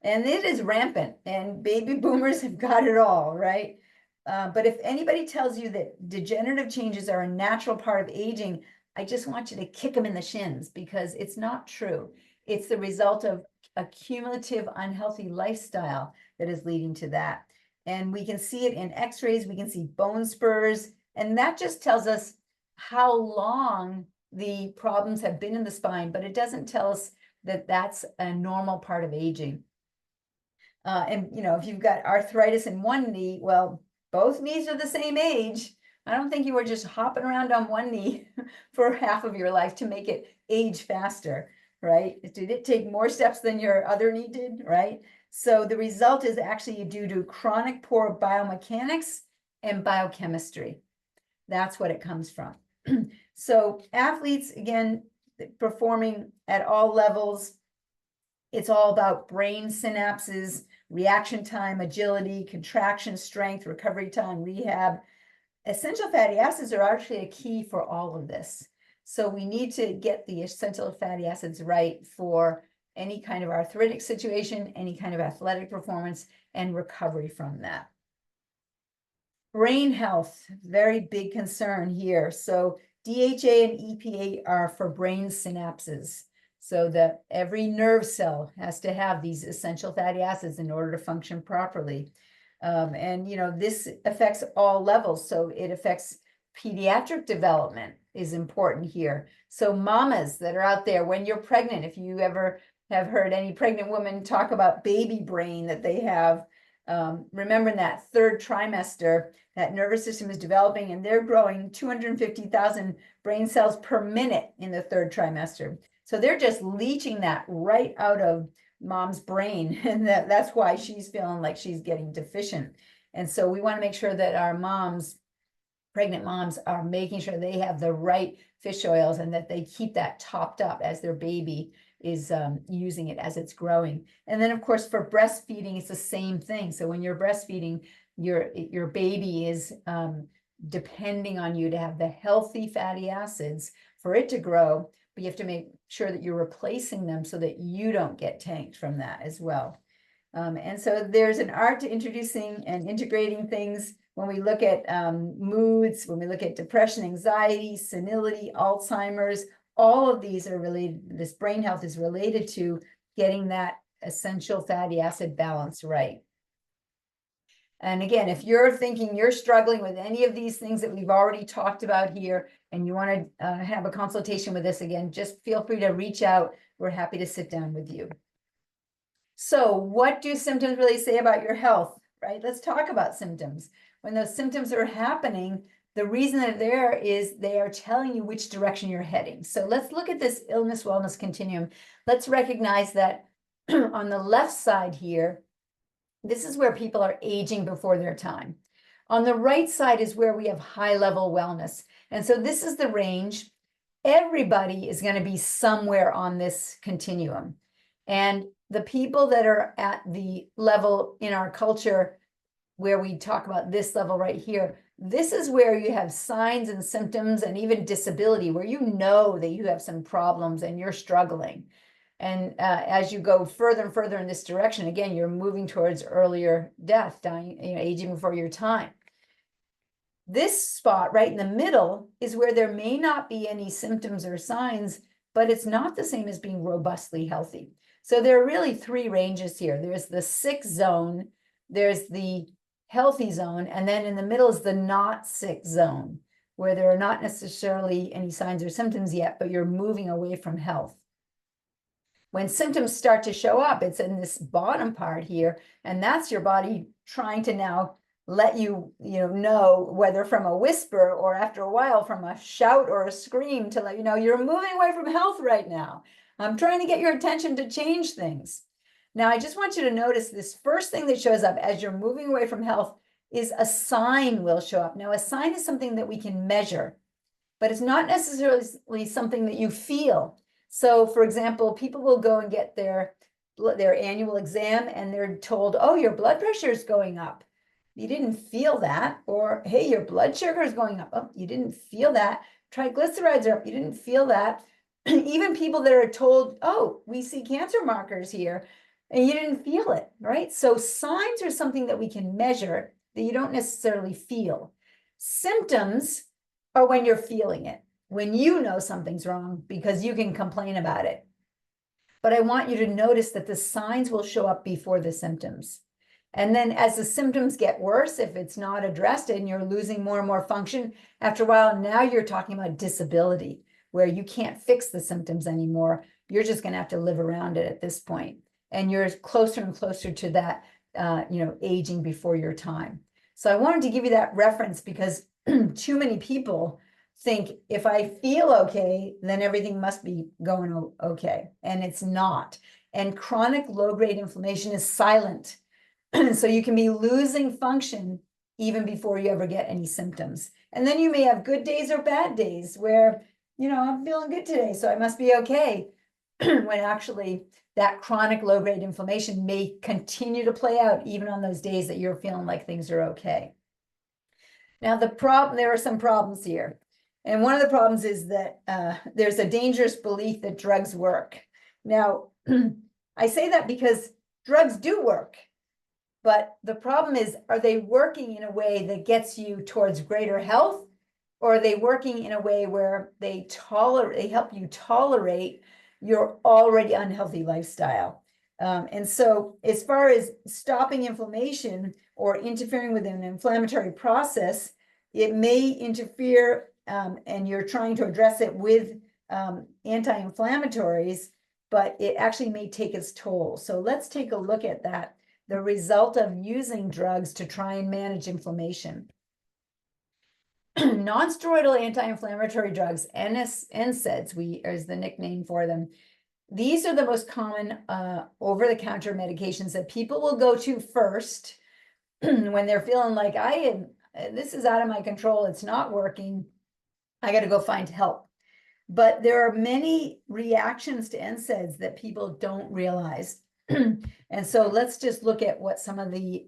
And it is rampant, and baby boomers have got it all, right? But if anybody tells you that degenerative changes are a natural part of aging, I just want you to kick them in the shins, because it's not true. It's the result of a cumulative unhealthy lifestyle that is leading to that. And we can see it in x-rays, we can see bone spurs, and that just tells us how long the problems have been in the spine, but it doesn't tell us that that's a normal part of aging. And if you've got arthritis in one knee, well, both knees are the same age. I don't think you were just hopping around on one knee for half of your life to make it age faster, right? Did it take more steps than your other knee did, right? So the result is actually due to chronic poor biomechanics and biochemistry. That's what it comes from. So athletes, again, performing at all levels, it's all about brain synapses, reaction time, agility, contraction, strength, recovery time, rehab. Essential fatty acids are actually a key for all of this. So we need to get the essential fatty acids right for any kind of arthritic situation, any kind of athletic performance, and recovery from that. Brain health, very big concern here. So DHA and EPA are for brain synapses. So that every nerve cell has to have these essential fatty acids in order to function properly. And this affects all levels. So it affects pediatric development is important here. So mamas that are out there, when you're pregnant, if you ever have heard any pregnant woman talk about baby brain that they have, remember in that third trimester, that nervous system is developing and they're growing 250,000 brain cells per minute in the third trimester. So they're just leaching that right out of mom's brain. And that's why she's feeling like she's getting deficient. And so we want to make sure that our moms, pregnant moms, are making sure they have the right fish oils and that they keep that topped up as their baby is using it as it's growing. And then of course for breastfeeding, it's the same thing. So when you're breastfeeding, your baby is depending on you to have the healthy fatty acids for it to grow, but you have to make sure that you're replacing them so that you don't get tanked from that as well. And so there's an art to introducing and integrating things when we look at moods, when we look at depression, anxiety, senility, Alzheimer's. All of these are related, this brain health is related to getting that essential fatty acid balance right. And again, if you're thinking you're struggling with any of these things that we've already talked about here, and you want to have a consultation with us again, just feel free to reach out. We're happy to sit down with you. So what do symptoms really say about your health, right? Let's talk about symptoms. When those symptoms are happening, the reason that they're is they are telling you which direction you're heading. So let's look at this illness wellness continuum. Let's recognize that on the left side here, this is where people are aging before their time. On the right side is where we have high level wellness. And so this is the range. Everybody is going to be somewhere on this continuum. And the people that are at the level in our culture where we talk about this level right here, this is where you have signs and symptoms and even disability, where you know that you have some problems and you're struggling. And as you go further and further in this direction, again, you're moving towards earlier death, dying, aging before your time. This spot right in the middle is where there may not be any symptoms or signs, but it's not the same as being robustly healthy. So there are really three ranges here. There's the sick zone, there's the healthy zone, and then in the middle is the not sick zone, where there are not necessarily any signs or symptoms yet, but you're moving away from health. When symptoms start to show up, it's in this bottom part here, and that's your body trying to now let you, know whether from a whisper or after a while from a shout or a scream to let you know you're moving away from health right now. I'm trying to get your attention to change things. Now, I just want you to notice this first thing that shows up as you're moving away from health is a sign will show up. Now, a sign is something that we can measure, but it's not necessarily something that you feel. So, for example, people will go and get their annual exam and they're told, oh, your blood pressure is going up. You didn't feel that. Or, hey, your blood sugar is going up. Oh, you didn't feel that. Triglycerides are up. You didn't feel that. Even people that are told, oh, we see cancer markers here, and you didn't feel it, right? So signs are something that we can measure that you don't necessarily feel. Symptoms are when you're feeling it, when you know something's wrong because you can complain about it. But I want you to notice that the signs will show up before the symptoms. And then as the symptoms get worse, if it's not addressed and you're losing more and more function, after a while, now you're talking about disability, where you can't fix the symptoms anymore. You're just going to have to live around it at this point. And you're closer and closer to that, aging before your time. So I wanted to give you that reference because too many people think if I feel okay, then everything must be going okay, and it's not. And chronic low-grade inflammation is silent. So you can be losing function even before you ever get any symptoms. And then you may have good days or bad days where, I'm feeling good today, so I must be okay. When actually that chronic low-grade inflammation may continue to play out even on those days that you're feeling like things are okay. Now, there are some problems here. And one of the problems is that there's a dangerous belief that drugs work. Now, I say that because drugs do work. But the problem is, are they working in a way that gets you towards greater health? Or are they working in a way where they help you tolerate your already unhealthy lifestyle? And so as far as stopping inflammation or interfering with an inflammatory process, it may interfere, and you're trying to address it with anti-inflammatories, but it actually may take its toll. So let's take a look at that, the result of using drugs to try and manage inflammation. Non-steroidal anti-inflammatory drugs, NSAIDs, is the nickname for them. These are the most common over-the-counter medications that people will go to first when they're feeling like this is out of my control, it's not working, I got to go find help. But there are many reactions to NSAIDs that people don't realize. And so let's just look at what some of the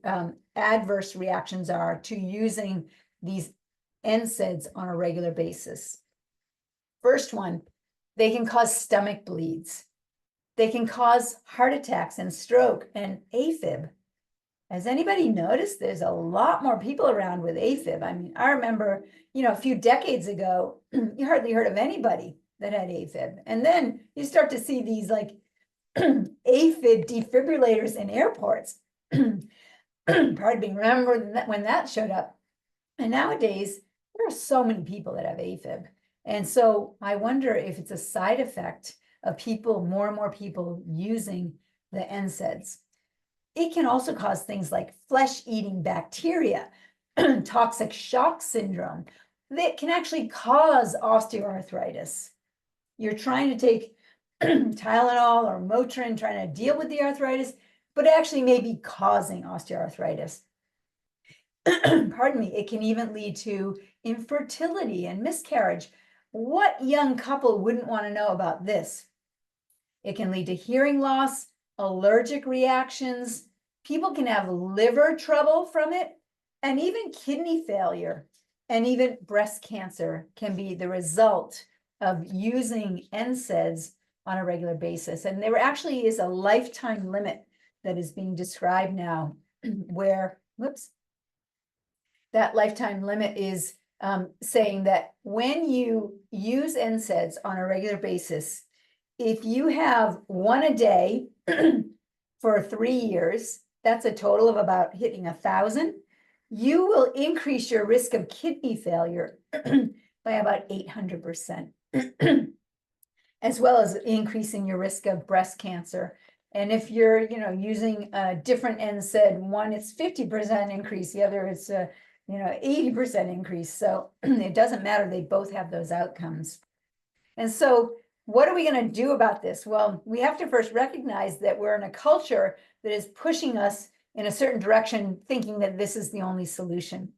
adverse reactions are to using these NSAIDs on a regular basis. First one, they can cause stomach bleeds. They can cause heart attacks and stroke and AFib. Has anybody noticed there's a lot more people around with AFib? I mean, I remember, a few decades ago, you hardly heard of anybody that had AFib. And then you start to see these like AFib defibrillators in airports. Pardon me, remember when that showed up? And nowadays, there are so many people that have AFib. And so I wonder if it's a side effect of more and more people using the NSAIDs. It can also cause things like flesh-eating bacteria, toxic shock syndrome, that can actually cause osteoarthritis. You're trying to take Tylenol or Motrin, trying to deal with the arthritis, but actually may be causing osteoarthritis. Pardon me, it can even lead to infertility and miscarriage. What young couple wouldn't want to know about this? It can lead to hearing loss, allergic reactions. People can have liver trouble from it, and even kidney failure, and even breast cancer can be the result of using NSAIDs on a regular basis. And there actually is a lifetime limit that is being described now where, that lifetime limit is saying that when you use NSAIDs on a regular basis, if you have one a day for 3 years, that's a total of about hitting 1,000. You will increase your risk of kidney failure by about 800%, as well as increasing your risk of breast cancer. And if you're, using a different NSAID, one it's 50% increase, the other it's 80% increase. So it doesn't matter; they both have those outcomes. And so, what are we going to do about this? Well, we have to first recognize that we're in a culture that is pushing us in a certain direction, thinking that this is the only solution.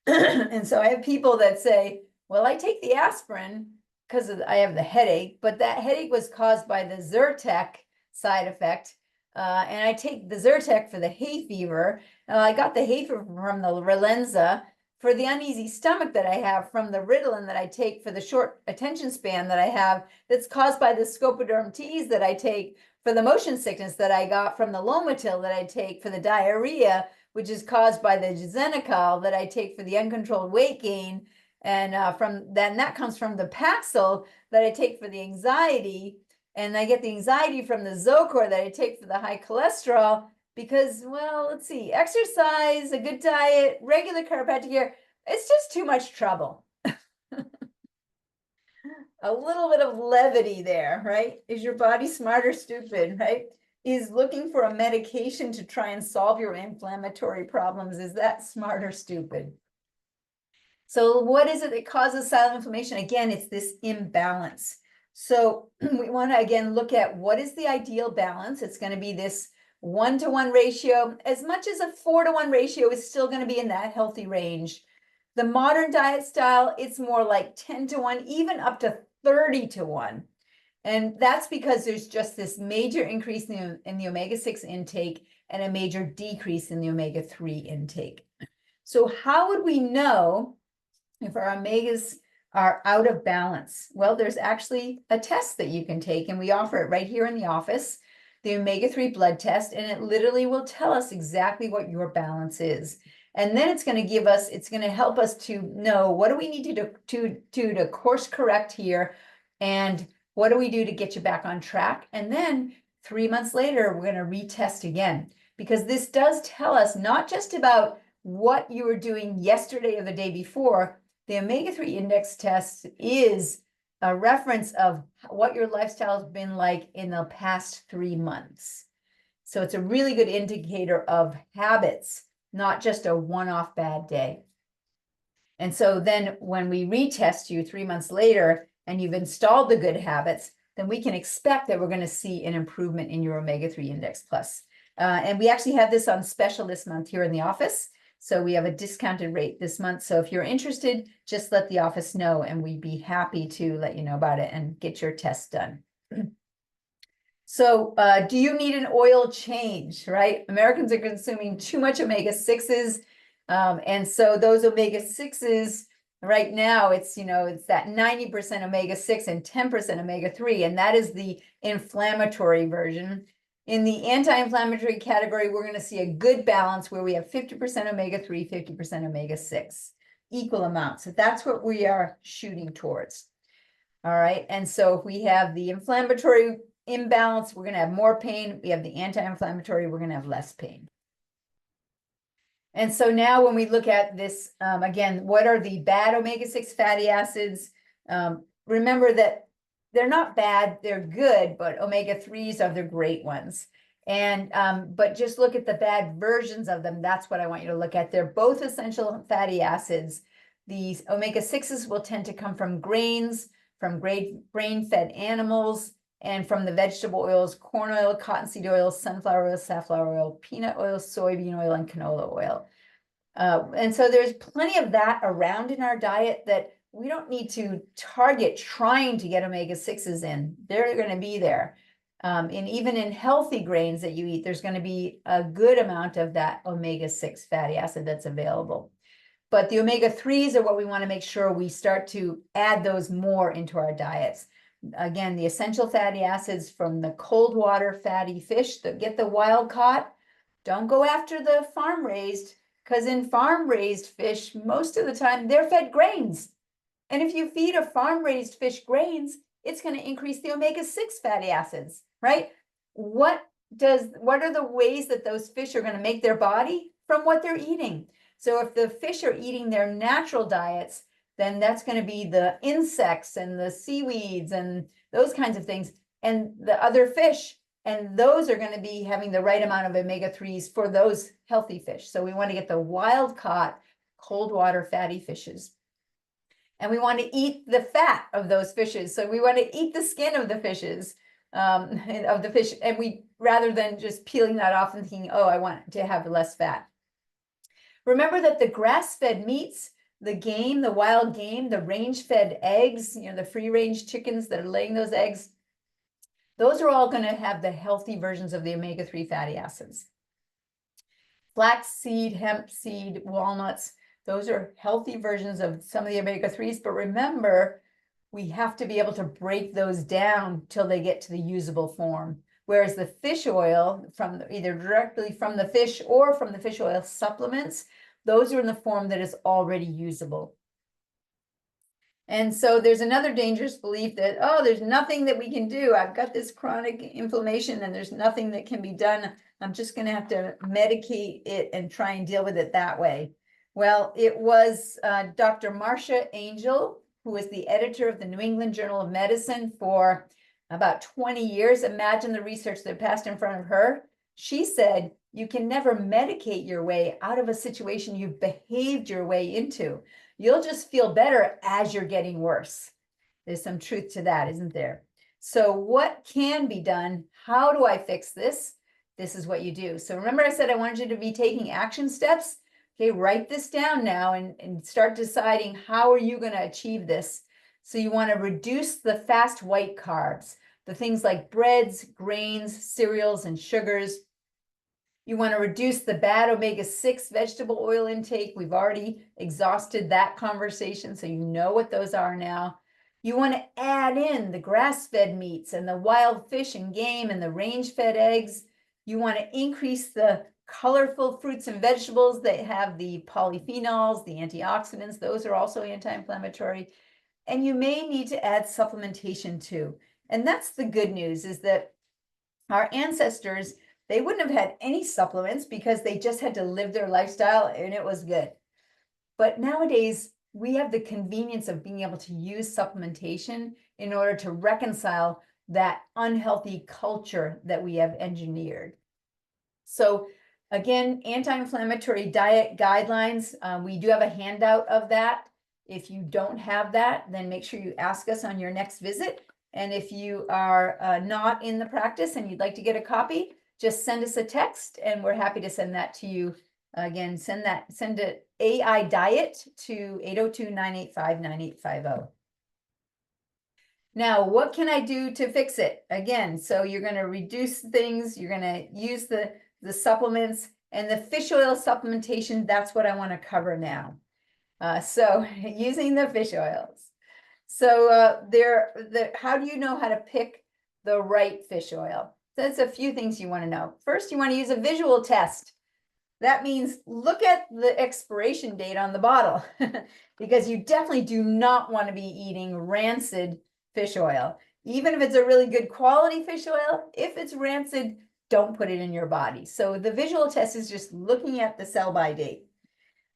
And so I have people that say, well, I take the aspirin because I have the headache, but that headache was caused by the Zyrtec side effect. And I take the Zyrtec for the hay fever. I got the hay fever from the Relenza. For the uneasy stomach that I have from the Ritalin that I take for the short attention span that I have, that's caused by the Scopoderm teas that I take, for the motion sickness that I got from the Lomotil that I take for the diarrhea, which is caused by the Xenical that I take for the uncontrolled weight gain, and that comes from the Paxil that I take for the anxiety, and I get the anxiety from the Zocor that I take for the high cholesterol. Because, well, let's see, exercise, a good diet, regular chiropractic care, it's just too much trouble. A little bit of levity there, right? Is your body smart or stupid, right? Is looking for a medication to try and solve your inflammatory problems, is that smart or stupid? So what is it that causes silent inflammation? Again, it's this imbalance. So we want to, again, look at what is the ideal balance. It's going to be this 1-to-1 ratio. As much as a 4-to-1 ratio is still going to be in that healthy range. The modern diet style, it's more like 10-to-1, even up to 30-to-1. And that's because there's just this major increase in the omega-6 intake and a major decrease in the omega-3 intake. So how would we know if our omegas are out of balance? Well, there's actually a test that you can take, and we offer it right here in the office, the omega-3 blood test, and it literally will tell us exactly what your balance is. And then it's going to help us to know what do we need to course correct here, and what do we do to get you back on track? And then 3 months later, we're going to retest again, because this does tell us not just about what you were doing yesterday or the day before. The omega-3 index test is a reference of what your lifestyle has been like in the past 3 months. So it's a really good indicator of habits, not just a one-off bad day. And so then when we retest you 3 months later and you've installed the good habits, then we can expect that we're going to see an improvement in your omega-3 index plus. And we actually have this on special this month here in the office. So we have a discounted rate this month. So if you're interested, just let the office know and we'd be happy to let you know about it and get your test done. So do you need an oil change, right? Americans are consuming too much omega-6s. And so those omega-6s right now, it's that 90% omega-6 and 10% omega-3, and that is the inflammatory version. In the anti-inflammatory category, we're going to see a good balance where we have 50% omega-3, 50% omega-6, equal amounts. So that's what we are shooting towards. All right. And so if we have the inflammatory imbalance, we're going to have more pain. We have the anti-inflammatory, we're going to have less pain. And so now when we look at this, again, what are the bad omega-6 fatty acids? Remember that they're not bad, they're good, but omega-3s are the great ones. And but just look at the bad versions of them. That's what I want you to look at. They're both essential fatty acids. These omega-6s will tend to come from grains, from grain-fed animals, and from the vegetable oils, corn oil, cottonseed oil, sunflower oil, safflower oil, peanut oil, soybean oil, and canola oil. And so there's plenty of that around in our diet that we don't need to target trying to get omega-6s in. They're going to be there. And even in healthy grains that you eat, there's going to be a good amount of that omega-6 fatty acid that's available. But the omega-3s are what we want to make sure we start to add those more into our diets. Again, the essential fatty acids from the cold water fatty fish that get the wild caught. Don't go after the farm raised, because in farm raised fish, most of the time they're fed grains. And if you feed a farm raised fish grains, it's going to increase the omega-6 fatty acids, right? What are the ways that those fish are going to make their body? From what they're eating. So if the fish are eating their natural diets, then that's going to be the insects and the seaweeds and those kinds of things, and the other fish. And those are going to be having the right amount of omega-3s for those healthy fish. So we want to get the wild caught cold water fatty fishes. And we want to eat the fat of those fishes. So we want to eat the skin of the fishes, of the fish. And we, rather than just peeling that off and thinking, oh, I want to have less fat. Remember that the grass-fed meats, the game, the wild game, the range-fed eggs, the free-range chickens that are laying those eggs, those are all going to have the healthy versions of the omega-3 fatty acids. Flaxseed, hemp seed, walnuts, those are healthy versions of some of the omega-3s. But remember, we have to be able to break those down till they get to the usable form. Whereas the fish oil, from either directly from the fish or from the fish oil supplements, those are in the form that is already usable. And so there's another dangerous belief that, oh, there's nothing that we can do. I've got this chronic inflammation and there's nothing that can be done. I'm just going to have to medicate it and try and deal with it that way. Well, it was Dr. Marcia Angel, who was the editor of the New England Journal of Medicine for about 20 years. Imagine the research that passed in front of her. She said, you can never medicate your way out of a situation you've behaved your way into. You'll just feel better as you're getting worse. There's some truth to that, isn't there? So what can be done? How do I fix this? This is what you do. So remember I said I wanted you to be taking action steps? Okay, write this down now and start deciding how are you going to achieve this. So you want to reduce the fast white carbs, the things like breads, grains, cereals, and sugars. You want to reduce the bad omega-6 vegetable oil intake. We've already exhausted that conversation, so you know what those are now. You want to add in the grass-fed meats and the wild fish and game and the range-fed eggs. You want to increase the colorful fruits and vegetables that have the polyphenols, the antioxidants. Those are also anti-inflammatory. And you may need to add supplementation too. And that's the good news, is that our ancestors, they wouldn't have had any supplements because they just had to live their lifestyle and it was good. But nowadays, we have the convenience of being able to use supplementation in order to reconcile that unhealthy culture that we have engineered. So again, anti-inflammatory diet guidelines, we do have a handout of that. If you don't have that, then make sure you ask us on your next visit. And if you are not in the practice and you'd like to get a copy, just send us a text and we're happy to send that to you. Again, send it AI Diet to 802-985-9850. Now, what can I do to fix it? Again, so you're going to reduce things, you're going to use the supplements, and the fish oil supplementation, that's what I want to cover now. So using the fish oils. So how do you know how to pick the right fish oil? So that's a few things you want to know. First, you want to use a visual test. That means look at the expiration date on the bottle because you definitely do not want to be eating rancid fish oil. Even if it's a really good quality fish oil, if it's rancid, don't put it in your body. So the visual test is just looking at the sell-by date.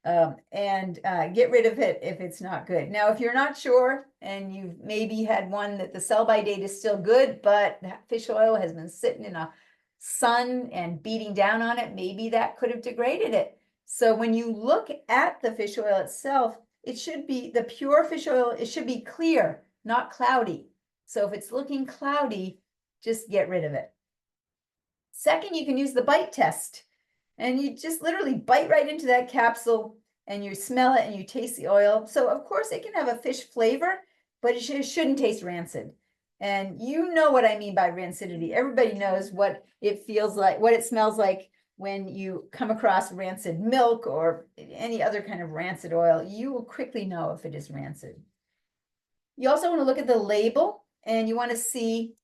And get rid of it if it's not good. Now, if you're not sure and you've maybe had one that the sell-by date is still good, but that fish oil has been sitting in a sun and beating down on it, maybe that could have degraded it. So when you look at the fish oil itself, it should be the pure fish oil, it should be clear, not cloudy. So if it's looking cloudy, just get rid of it. Second, you can use the bite test. And you just literally bite right into that capsule and you smell it and you taste the oil. So of course it can have a fish flavor, but it shouldn't taste rancid. And you know what I mean by rancidity. Everybody knows what it feels like, what it smells like when you come across rancid milk or any other kind of rancid oil. You will quickly know if it is rancid. You also want to look at the label and you want to see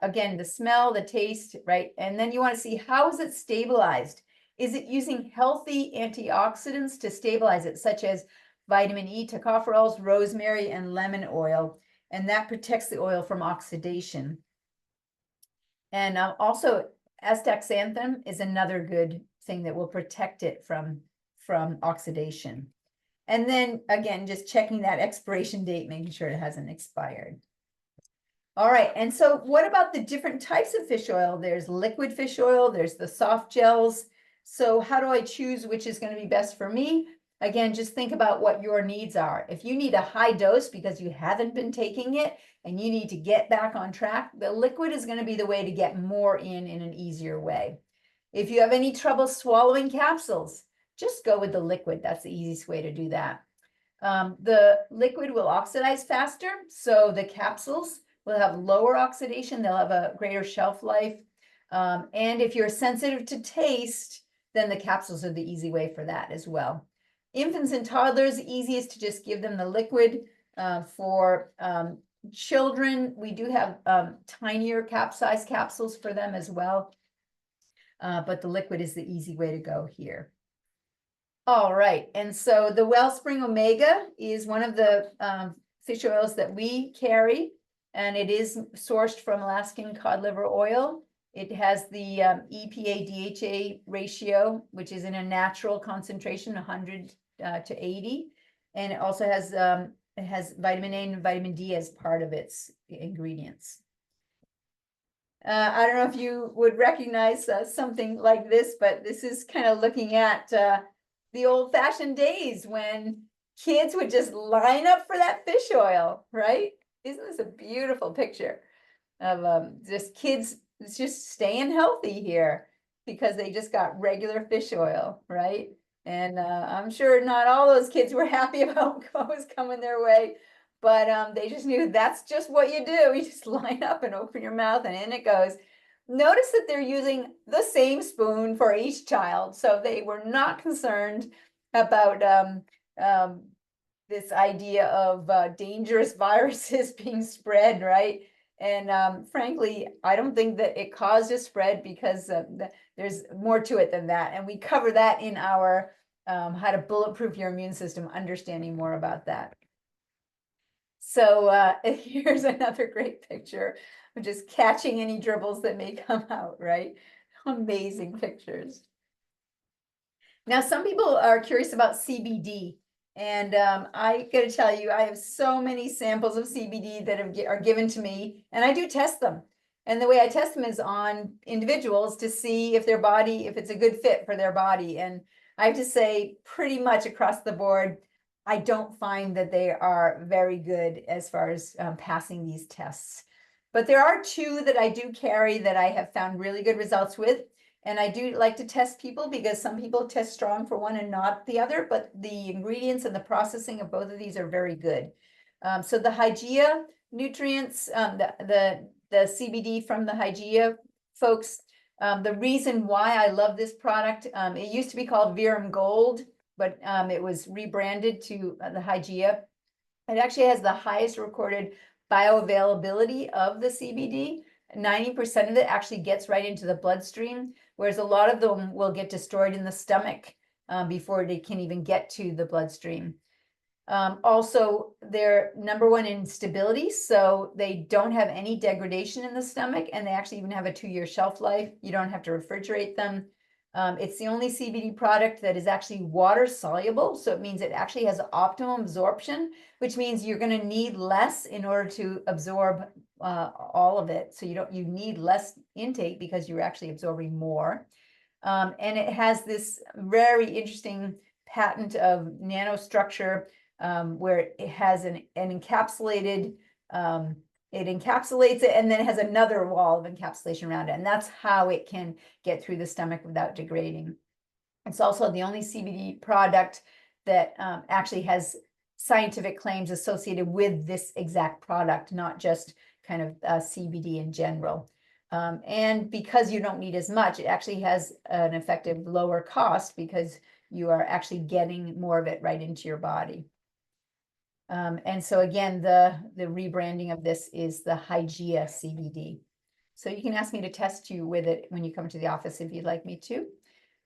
again, the smell, the taste, right? And then you want to see how is it stabilized? Is it using healthy antioxidants to stabilize it, such as vitamin E, tocopherols, rosemary, and lemon oil? And that protects the oil from oxidation. And also, astaxanthin is another good thing that will protect it from oxidation. And then again, just checking that expiration date, making sure it hasn't expired. All right, and so what about the different types of fish oil? There's liquid fish oil, there's the soft gels. So how do I choose which is going to be best for me? Again, just think about what your needs are. If you need a high dose because you haven't been taking it and you need to get back on track, the liquid is going to be the way to get more in an easier way. If you have any trouble swallowing capsules, just go with the liquid. That's the easiest way to do that. The liquid will oxidize faster, so the capsules will have lower oxidation. They'll have a greater shelf life. And if you're sensitive to taste, then the capsules are the easy way for that as well. Infants and toddlers, easiest to just give them the liquid. For children, we do have tinier size capsules for them as well. But the liquid is the easy way to go here. All right, and so the Wellspring Omega is one of the fish oils that we carry, and it is sourced from Alaskan cod liver oil. It has the EPA-DHA ratio, which is in a natural concentration, 100 to 80. And it also has vitamin A and vitamin D as part of its ingredients. I don't know if you would recognize something like this, but this is kind of looking at the old-fashioned days when kids would just line up for that fish oil, right? Isn't this a beautiful picture of just kids just staying healthy here because they just got regular fish oil, right? And I'm sure not all those kids were happy about what was coming their way, but they just knew that's just what you do. You just line up and open your mouth and in it goes. Notice that they're using the same spoon for each child, so they were not concerned about um, this idea of dangerous viruses being spread, right? And frankly, I don't think that it caused a spread because there's more to it than that. And we cover that in our how to bulletproof your immune system, understanding more about that. So here's another great picture of just catching any dribbles that may come out, right? Amazing pictures. Now, some people are curious about CBD. And I got to tell you, I have so many samples of CBD that are given to me, and I do test them. And the way I test them is on individuals to see if their body, if it's a good fit for their body. And I have to say, pretty much across the board, I don't find that they are very good as far as passing these tests. But there are two that I do carry that I have found really good results with. And I do like to test people because some people test strong for one and not the other, but the ingredients and the processing of both of these are very good. So the Hygieia nutrients, the CBD from the Hygieia folks, the reason why I love this product, it used to be called Verum Gold, but it was rebranded to the Hygieia. It actually has the highest recorded bioavailability of the CBD. 90% of it actually gets right into the bloodstream, whereas a lot of them will get destroyed in the stomach before they can even get to the bloodstream. Also, they're number one in stability, so they don't have any degradation in the stomach, and they actually even have a 2-year shelf life. You don't have to refrigerate them. It's the only CBD product that is actually water soluble, so it means it actually has optimum absorption, which means you're going to need less in order to absorb all of it. So you need less intake because you're actually absorbing more. And it has this very interesting patent of nanostructure where it has an encapsulated it encapsulates it, and then it has another wall of encapsulation around it. And that's how it can get through the stomach without degrading. It's also the only CBD product that actually has scientific claims associated with this exact product, not just kind of CBD in general. And because you don't need as much, it actually has an effective lower cost because you are actually getting more of it right into your body. And so again, the rebranding of this is the Hygieia CBD. So you can ask me to test you with it when you come to the office if you'd like me to.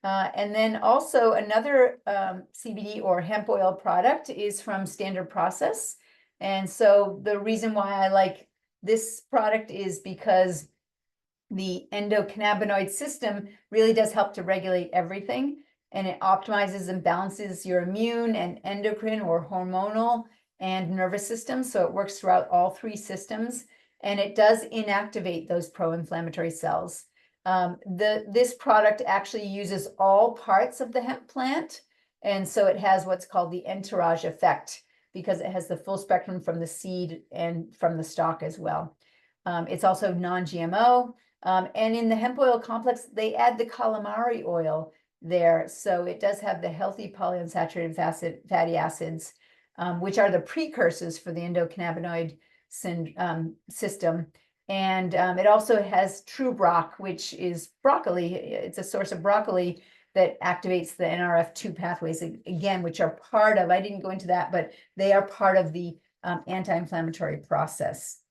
And then also another CBD or hemp oil product is from Standard Process. And so the reason why I like this product is because the endocannabinoid system really does help to regulate everything, and it optimizes and balances your immune and endocrine or hormonal and nervous system. So it works throughout all 3 systems, and it does inactivate those pro-inflammatory cells. This product actually uses all parts of the hemp plant, and so it has what's called the entourage effect because it has the full spectrum from the seed and from the stalk as well. It's also non-GMO, and in the hemp oil complex, they add the calamari oil there, so it does have the healthy polyunsaturated fatty acids, which are the precursors for the endocannabinoid system. And it also has True Broc, which is broccoli. It's a source of broccoli that activates the NRF2 pathways, again, which are part of, I didn't go into that, but they are part of the anti-inflammatory process.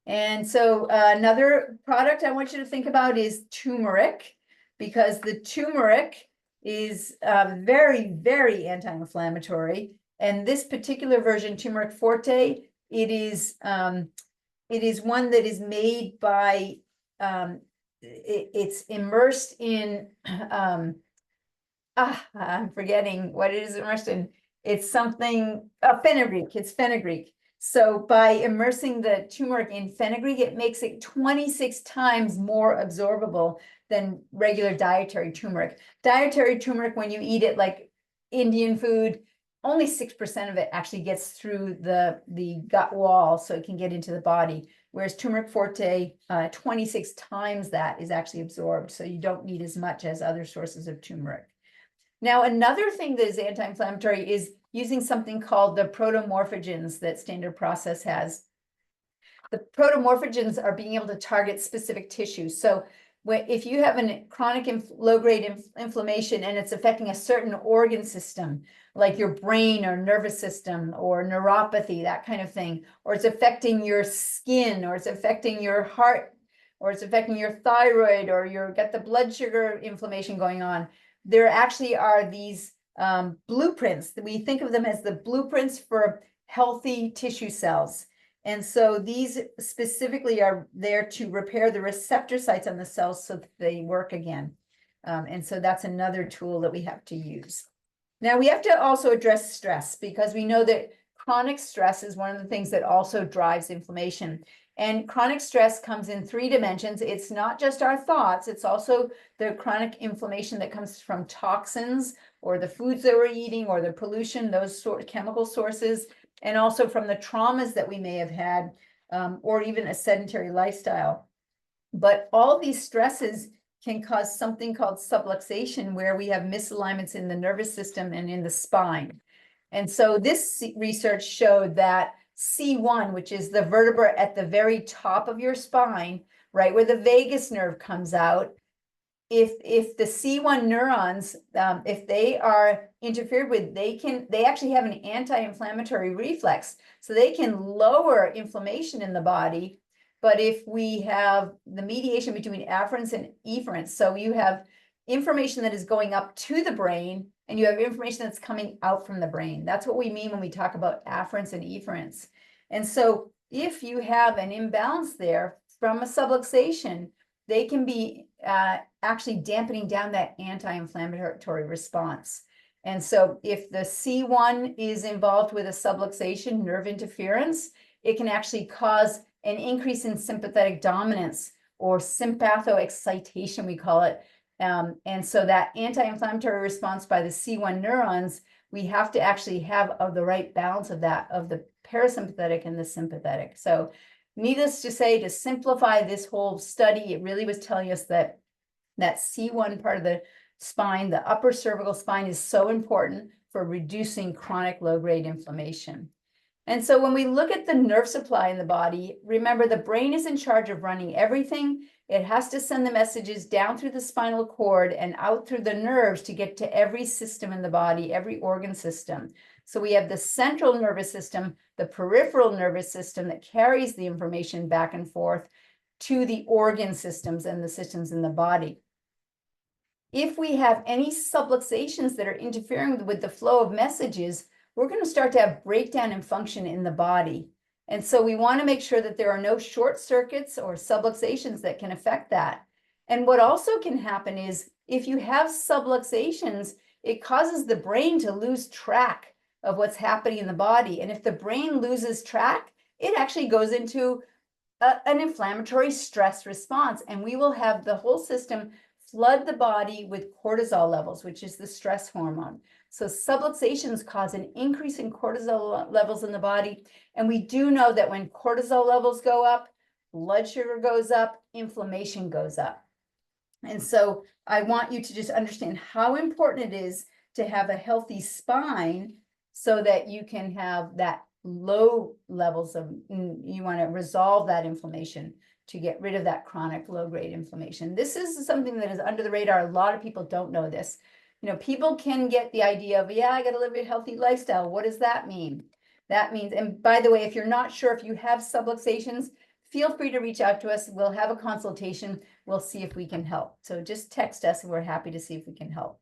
And so another product I want you to think about is turmeric, because the turmeric is very, very anti-inflammatory. And this particular version, turmeric forte, it is one that is made by, it's immersed in, I'm forgetting what it is immersed in. It's something, fenugreek, it's fenugreek. So by immersing the turmeric in fenugreek, it makes it 26 times more absorbable than regular dietary turmeric. Dietary turmeric, when you eat it like Indian food, only 6% of it actually gets through the gut wall, so it can get into the body. Whereas turmeric forte, 26 times that is actually absorbed, so you don't need as much as other sources of turmeric. Now, another thing that is anti-inflammatory is using something called the protomorphogens that Standard Process has. The protomorphogens are being able to target specific tissues. So if you have a chronic low-grade inflammation and it's affecting a certain organ system, like your brain or nervous system or neuropathy, that kind of thing, or it's affecting your skin, or it's affecting your heart, or it's affecting your thyroid, or you've got the blood sugar inflammation going on, there actually are these blueprints. We think of them as the blueprints for healthy tissue cells. And so these specifically are there to repair the receptor sites on the cells so that they work again. And so that's another tool that we have to use. Now, we have to also address stress, because we know that chronic stress is one of the things that also drives inflammation. And chronic stress comes in 3 dimensions. It's not just our thoughts, it's also the chronic inflammation that comes from toxins or the foods that we're eating or the pollution, those sort of chemical sources, and also from the traumas that we may have had, or even a sedentary lifestyle. But all these stresses can cause something called subluxation, where we have misalignments in the nervous system and in the spine. And so this research showed that C1, which is the vertebra at the top of your spine, right where the vagus nerve comes out, if the C1 neurons, if they are interfered with, they actually have an anti-inflammatory reflex, so they can lower inflammation in the body. But if we have the mediation between afferents and efferents, so you have information that is going up to the brain and you have information that's coming out from the brain. That's what we mean when we talk about afferents and efferents. And so if you have an imbalance there from a subluxation, they can be actually dampening down that anti-inflammatory response. And so if the C1 is involved with a subluxation, nerve interference, it can actually cause an increase in sympathetic dominance, or sympathoexcitation, we call it. And so that anti-inflammatory response by the C1 neurons, we have to actually have the right balance of that, of the parasympathetic and the sympathetic. So needless to say, to simplify this whole study, it really was telling us that that C1 part of the spine, the upper cervical spine, is so important for reducing chronic low-grade inflammation. And so when we look at the nerve supply in the body, remember the brain is in charge of running everything. It has to send the messages down through the spinal cord and out through the nerves to get to every system in the body, every organ system. So we have the central nervous system, the peripheral nervous system that carries the information back and forth to the organ systems and the systems in the body. If we have any subluxations that are interfering with the flow of messages, we're going to start to have breakdown in function in the body. And so we want to make sure that there are no short circuits or subluxations that can affect that. And what also can happen is if you have subluxations, it causes the brain to lose track of what's happening in the body. And if the brain loses track, it actually goes into an inflammatory stress response. And we will have the whole system flood the body with cortisol levels, which is the stress hormone. So subluxations cause an increase in cortisol levels in the body. And we do know that when cortisol levels go up, blood sugar goes up, inflammation goes up. And so I want you to just understand how important it is to have a healthy spine so that you can have that low levels of, you want to resolve that inflammation to get rid of that chronic low-grade inflammation. This is something that is under the radar. A lot of people don't know this. You know, people can get the idea of, yeah, I got to live a healthy lifestyle. What does that mean? That means, and by the way, if you're not sure if you have subluxations, feel free to reach out to us. We'll have a consultation. We'll see if we can help. So just text us and we're happy to see if we can help.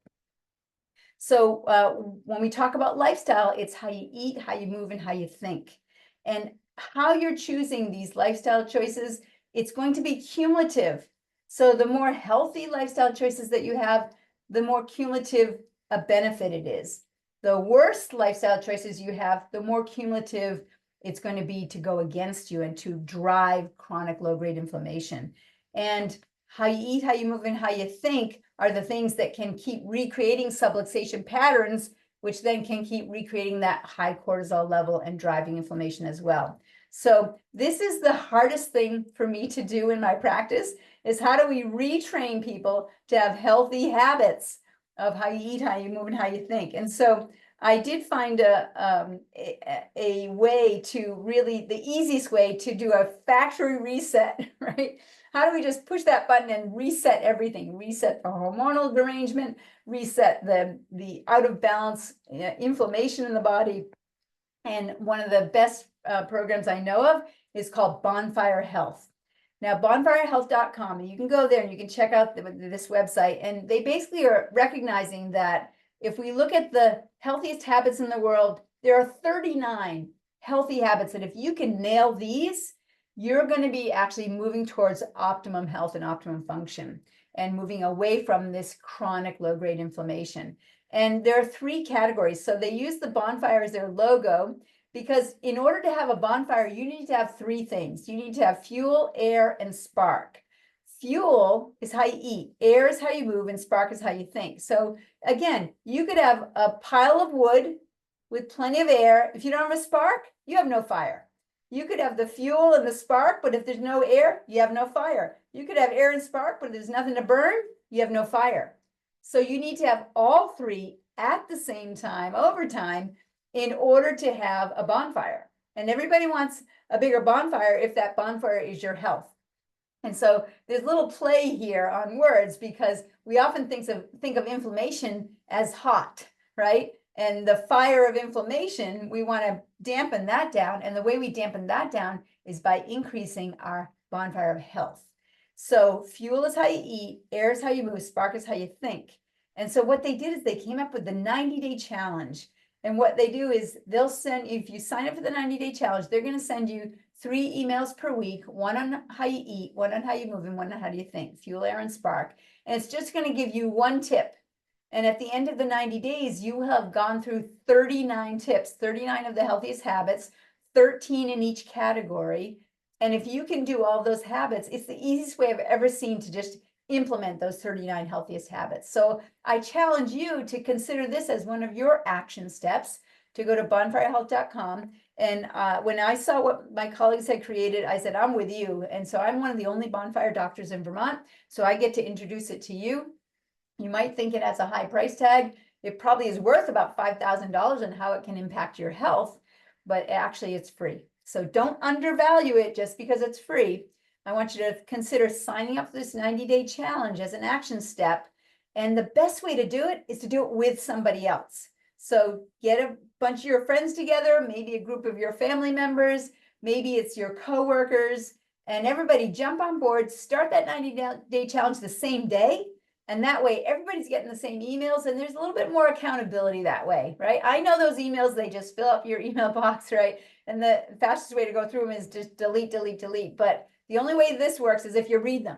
So when we talk about lifestyle, it's how you eat, how you move, and how you think. And how you're choosing these lifestyle choices, it's going to be cumulative. So the more healthy lifestyle choices that you have, the more cumulative a benefit it is. The worse lifestyle choices you have, the more cumulative it's going to be to go against you and to drive chronic low-grade inflammation. And how you eat, how you move, and how you think are the things that can keep recreating subluxation patterns which then can keep recreating that high cortisol level and driving inflammation as well. So this is the hardest thing for me to do in my practice, is how do we retrain people to have healthy habits of how you eat, how you move, and how you think. And so I did find a way to really, the easiest way to do a factory reset, right? How do we just push that button and reset everything? Reset the hormonal derangement, reset the out of balance inflammation in the body. And one of the best programs I know of is called Bonfire Health. Now, bonfirehealth.com, and you can go there and you can check out this website. And they basically are recognizing that if we look at the healthiest habits in the world, there are 39 healthy habits that if you can nail these, you're going to be actually moving towards optimum health and optimum function and moving away from this chronic low-grade inflammation. And there are 3 categories. So they use the bonfire as their logo because in order to have a bonfire, you need to have 3 things. You need to have fuel, air, and spark. Fuel is how you eat, air is how you move, and spark is how you think. So again, you could have a pile of wood with plenty of air. If you don't have a spark, you have no fire. You could have the fuel and the spark, but if there's no air, you have no fire. You could have air and spark, but if there's nothing to burn, you have no fire. So you need to have all 3 at the same time, over time, in order to have a bonfire. And everybody wants a bigger bonfire if that bonfire is your health. And so there's a little play here on words because we often think of inflammation as hot, right? And the fire of inflammation, we want to dampen that down. And the way we dampen that down is by increasing our bonfire of health. So fuel is how you eat, air is how you move, spark is how you think. And so what they did is they came up with the 90-day challenge. And what they do is they'll send, if you sign up for the 90-day challenge, they're going to send you 3 emails per week, one on how you eat, one on how you move, and one on how do you think, fuel, air, and spark. And it's just going to give you 1 tip. And at the end of the 90 days, you will have gone through 39 tips, 39 of the healthiest habits, 13 in each category. And if you can do all those habits, it's the easiest way I've ever seen to just implement those 39 healthiest habits. So I challenge you to consider this as one of your action steps, to go to bonfirehealth.com. And when I saw what my colleagues had created, I said, I'm with you. And so I'm one of the only bonfire doctors in Vermont. So I get to introduce it to you. You might think it has a high price tag. It probably is worth about $5,000 and how it can impact your health, but actually it's free. So don't undervalue it just because it's free. I want you to consider signing up for this 90-day challenge as an action step. And the best way to do it is to do it with somebody else. So get a bunch of your friends together, maybe a group of your family members, maybe it's your coworkers, and everybody jump on board, start that 90-day challenge the same day. And that way everybody's getting the same emails and there's a little bit more accountability that way, right? I know those emails, they just fill up your email box, right? And the fastest way to go through them is just delete, delete, delete. But the only way this works is if you read them.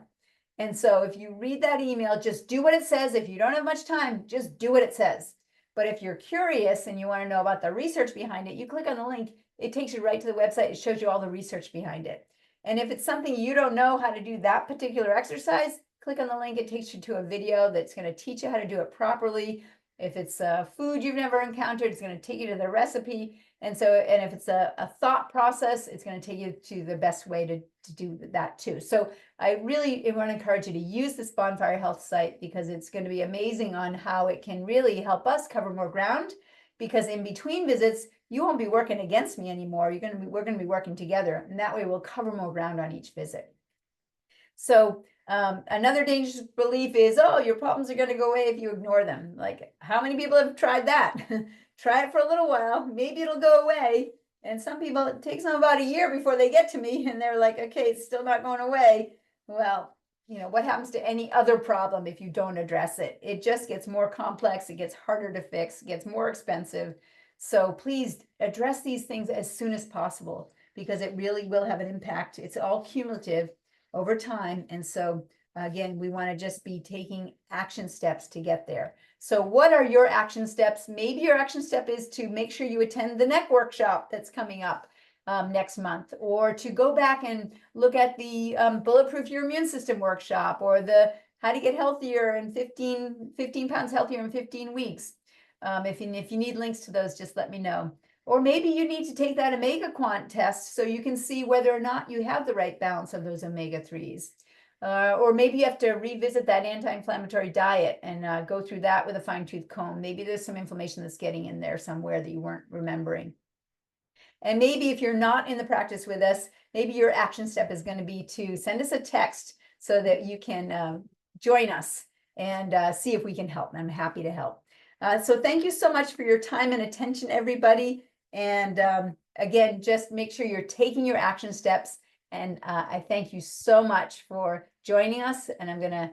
And so if you read that email, just do what it says. If you don't have much time, just do what it says. But if you're curious and you want to know about the research behind it, you click on the link. It takes you right to the website. It shows you all the research behind it. And if it's something you don't know how to do that particular exercise, click on the link. It takes you to a video that's going to teach you how to do it properly. If it's a food you've never encountered, it's going to take you to the recipe. And if it's a thought process, it's going to take you to the best way to do that too. So I really want to encourage you to use this Bonfire Health site because it's going to be amazing on how it can really help us cover more ground. Because in between visits, you won't be working against me anymore. We're going to be working together, and that way we'll cover more ground on each visit. So another dangerous belief is, oh, your problems are going to go away if you ignore them. Like, how many people have tried that? Try it for a little while, maybe it'll go away. And some people, it takes them about a year before they get to me and they're like, okay, it's still not going away. Well, you know, what happens to any other problem if you don't address it? It just gets more complex, it gets harder to fix, it gets more expensive. So please address these things as soon as possible because it really will have an impact. It's all cumulative over time. And so again, we want to just be taking action steps to get there. So what are your action steps? Maybe your action step is to make sure you attend the neck workshop that's coming up next month, or to go back and look at the Bulletproof Your Immune System workshop, or the How to Get Healthier in 15 pounds healthier in 15 weeks. If you need links to those, just let me know. Or maybe you need to take that omega quant test so you can see whether or not you have the right balance of those omega-3s. Or maybe you have to revisit that anti-inflammatory diet and go through that with a fine-tooth comb. Maybe there's some information that's getting in there somewhere that you weren't remembering. And maybe if you're not in the practice with us, maybe your action step is going to be to send us a text so that you can join us and see if we can help. I'm happy to help. So thank you so much for your time and attention, everybody. And again, just make sure you're taking your action steps. And I thank you so much for joining us. And I'm going to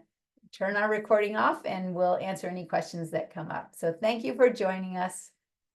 turn our recording off and we'll answer any questions that come up. So thank you for joining us.